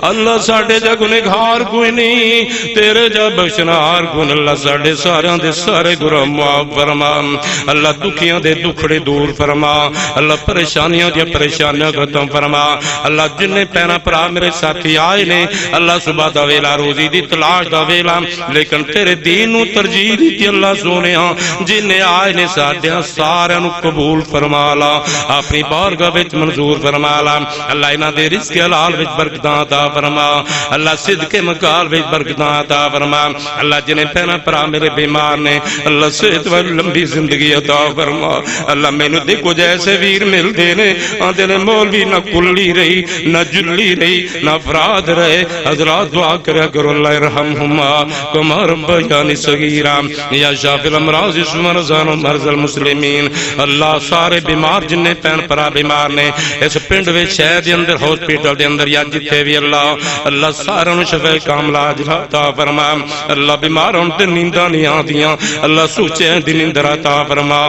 اللہ ساڈے جا گنہگار کوئی نہیں تیرے جا بخشنہار کون اللہ ساڈے ساریاں دے سارے گناہ معاف فرما اللہ دکھیاں دے دکھڑے دور فرما اللہ پریشانیاں دے پریشانیاں ختم فرما اللہ جنہیں پینا پرا میرے ساتھی آئے نے اللہ صبح دا ویلا روزی دی تلاش دا ویلا لیکن تیرے دین نو ترجیح دی اللہ سونے ہاں جنہیں آئے نے ساتھیاں سارے نو قبول فرما لا اپنی بارگاہ وچ منظور فرما لا اللہ انہاں دے رزق حلال وچ برکتاں عطا فرما اللہ صدق مقال وچ برکتاں عطا فرما اللہ جنہیں پہنا پرا میرے بیمار نے اللہ صحت و لمبی زندگی عطا فرما اللہ مینوں دیکھو جیسے ویر ملدے نے آندے نے مولوی نہ کلی رہی نہ جلی رہی نہ افراد رہے حضرات دعا کریا کرو اللہ ارحمہما کما ربیانی صغیرا یا شافی الامراض اشف مرضانا ومرضى المسلمین اللہ سارے بیمار جنہیں پہن پرا بیمار نے اس پنڈ وچ شہر دے اندر ہاسپٹل دے اندر یا جتھے بھی اللہ سارے نوں شفا کاملہ عطا فرما اللہ بیماراں تے نینداں نہیں آندیاں اللہ سوچے دی نیند عطا فرما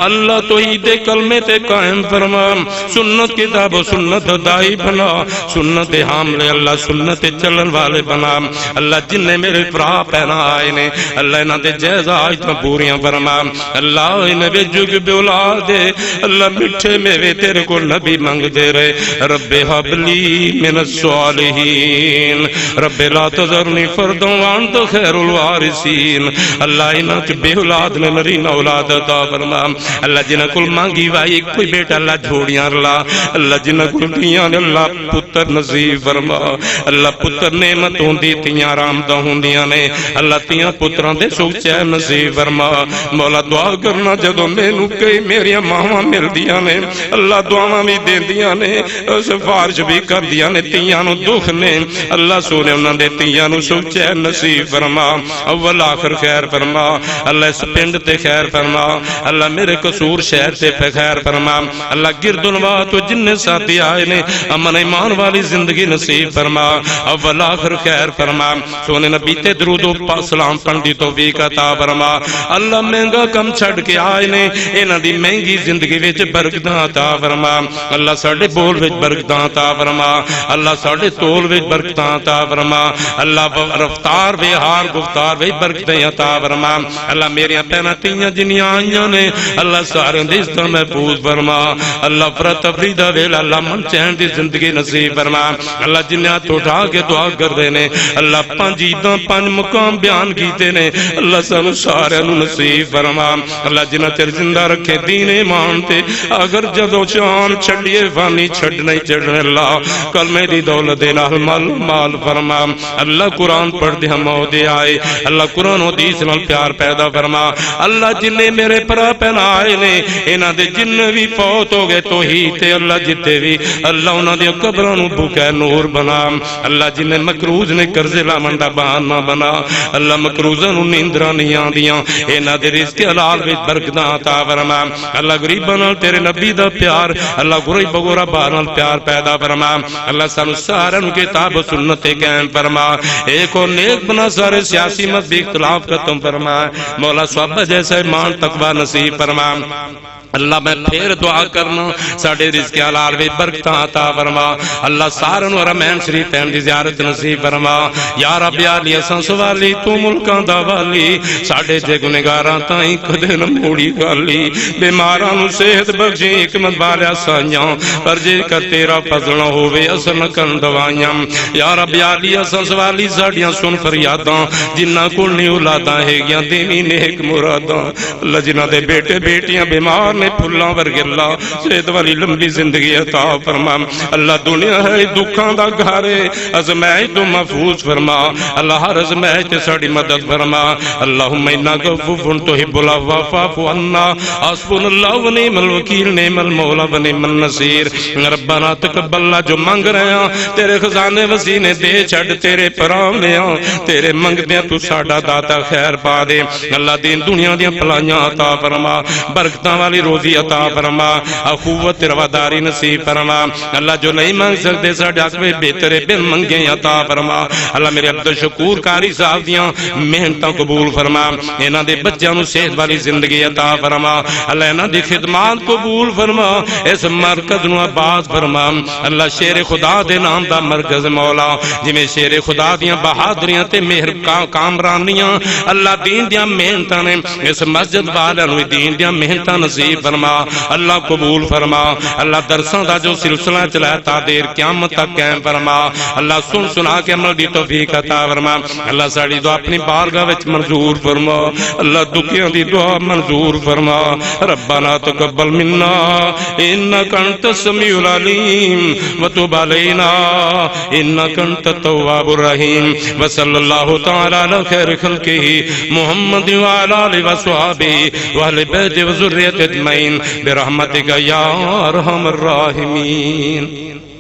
اللہ توحید کلمے تے قائم فرما سنت کتاب و سنت دائی بنا سنت حاملے اللہ سنت چلن والے بنا اللہ جن نے میرے فرا پہنا آئے نے اللہ انہاں دے جائز آیتاں پوریاں فرما اللہ انہیں بے جگ بے اولاد دے اللہ مٹھے میوے تیرے کو نبی منگ دے رہے رب هب لي من الصالحين رب لا تذرني فردا وانت خیر الوارثین اللہ انہاں تے بے اولاد نے نرین اولاد عطا فرما اللہ جنہاں کول مانگی وائی کوئی بیٹا اللہ جھوڑیاں اللہ جنہاں کول تیاں اللہ پتر نصیب فرما اللہ پتر نعمت ہوندی تیاں رحمتاں ہوندیاں نے اللہ تیاں پتراں دے سکھ چین نصیب فرما مولا دعا کرنا جدوں مینوں کئی میریاں ماواں ملدیاں نے اللہ دعاواں بھی دیندیاں نے سفارش بھی کردیاں نے تیاں نو دکھ نے اللہ سونے انہاں دے تیاں نو سکھ چین نصیب فرما اول آخر خیر فرما اللہ اس پنڈ تے خیر فرما اللہ میرے قصور شہر تے پہ خیر فرما اللہ گرد نوا تو جن ساتھی آئے نے امن ایمان والی زندگی نصیب فرما اول آخر خیر فرما سونے نبی تے درود و سلام پڑھن توفیق عطا فرما اللہ مہنگا کم چھڑ کے آئے نے انہاں دی مہنگی زندگی وچ برکتاں عطا فرما اللہ ساڈے بول وچ برکتاں عطا فرما اللہ ساڈے تول وچ برکتاں عطا فرما اللہ رفتار وے ہار گفتار وے برکتیں عطا فرما اللہ میریاں پہنا تیاں جنیاں آئیاں نے اللہ سارے دی عزت محفوظ فرما اللہ فرت تفریدہ ویل اللہ من چین دی زندگی نصیب فرما اللہ جنیاں تو اٹھا کے دعا کر دے نے اللہ پانچ عیداں پانچ مقام بیان کیتے نے اللہ سانو سارے نو نصیب فرما اللہ جنہ تیر زندہ رکھے دین ایمان تے اگر جدو چان چھڑیے فانی چھڑنے چھڑنے اللہ کلمے دی دولت نال مال فرما اللہ قرآن پڑھ دے ہم دے آئے اللہ قرآن و حدیث نال پیار پیدا فرما اللہ جننے میرے پرا پہنا آئے نے انہاں دے جن بھی فوت ہو گئے توحید تے اللہ جتے بھی اللہ انہاں دے قبراں نو بکے نور بنا اللہ جننے مکروز نے قرض لا منڈا بہانہ بنا اللہ مکروزاں نو نیندراں نہیں آندیاں انہاں دے رزق حلال وچ برکتاں عطا فرما اللہ غریباں نال تیرے نبی دا پیار اللہ غریب بغورا نال پیار پیدا فرما اللہ سانو سارے نو کتاب و سنت قائم فرما ایک اور نیک بنا سارے سیاسی مذہبی اختلاف ختم فرما مولا صحابہ جیسا ایمان تقوی نصیب فرما اللہ میں پھر دعا کرنا ساڑھے رزق حلال وچ برکتاں عطا فرما اللہ سارے نو حرمین شریفین دی زیارت نصیب فرما یا رب یا علی اساں سوالی تو ملکاں دا والی ساڑھے جے گنہگاراں تائیں کدے نہ موڑی گالی بیماراں نو صحت بخشی حکمت والیا سائیاں پر جے کر تیرا فضل نہ ہوے اثر نہ کرن دوائیاں یا رب یا علی اساں سوالی ساڑیاں سن فریاداں جنہاں کول نہیں اولاداں ہیگیاں دینی نیک مراداں اللہ جنہاں دے بیٹے بیٹیاں بیمار نے پھلاں ورگے اللہ صحت والی لمبی زندگی عطا فرما اللہ دنیا ہے دکھاں دا گھر ازمائش تو محفوظ فرما اللہ ہر ازمائش تے ساڑی مدد فرما اللہم انک عفو تحب العفو فاعف عنا حسبنا اللہ ونعم الوکیل نعم المولا ونعم النصیر ربنا تقبل اللہ جو منگ رہے ہیں تیرے خزانے وسیع نے دے چھڑ تیرے پرانے ہیں تیرے منگ دیا تو ساڑا داتا خیر پا دے اللہ دین دنیا دیا پلائیاں عطا فرما برکتاں والی روزی عطا فرما اخوت رواداری نصیب فرما اللہ جو نہیں مانگ سکتے ساڑھے آقوے بہترے بن منگیں عطا فرما اللہ میرے عبدالشکور کاری صاحب دیاں محنتاں قبول فرما انہاں دے بچیاں نو صحت والی زندگی عطا فرما اللہ انہاں دی خدمات قبول فرما اس مرکز نو آباد فرما اللہ شیر خدا دے نام دا مرکز مولا جی میں شیر خدا دیاں بہادریاں تے مہر کامرانیاں اللہ دین دیاں محنتاں نے اس مسجد والا نو دین دیاں محنتاں نصیب فرما اللہ قبول فرما اللہ درساں دا جو سلسلہ چلایا تا دیر قیامت تک قائم فرما اللہ سن سنا کے عمل دی توفیق عطا فرما اللہ ساڑی دعا اپنی بارگاہ وچ منظور فرما اللہ دکھیاں دی دعا منظور فرما ربنا تقبل منا انک انت السمیع العلیم وتب علینا انک انت التواب الرحیم وصلی اللہ تعالی علی خیر خلقہ محمد وعلی آلہ وصحبہ واہل بیت وذریۃ اجمعین برحمتک یا ارحم الراحمین.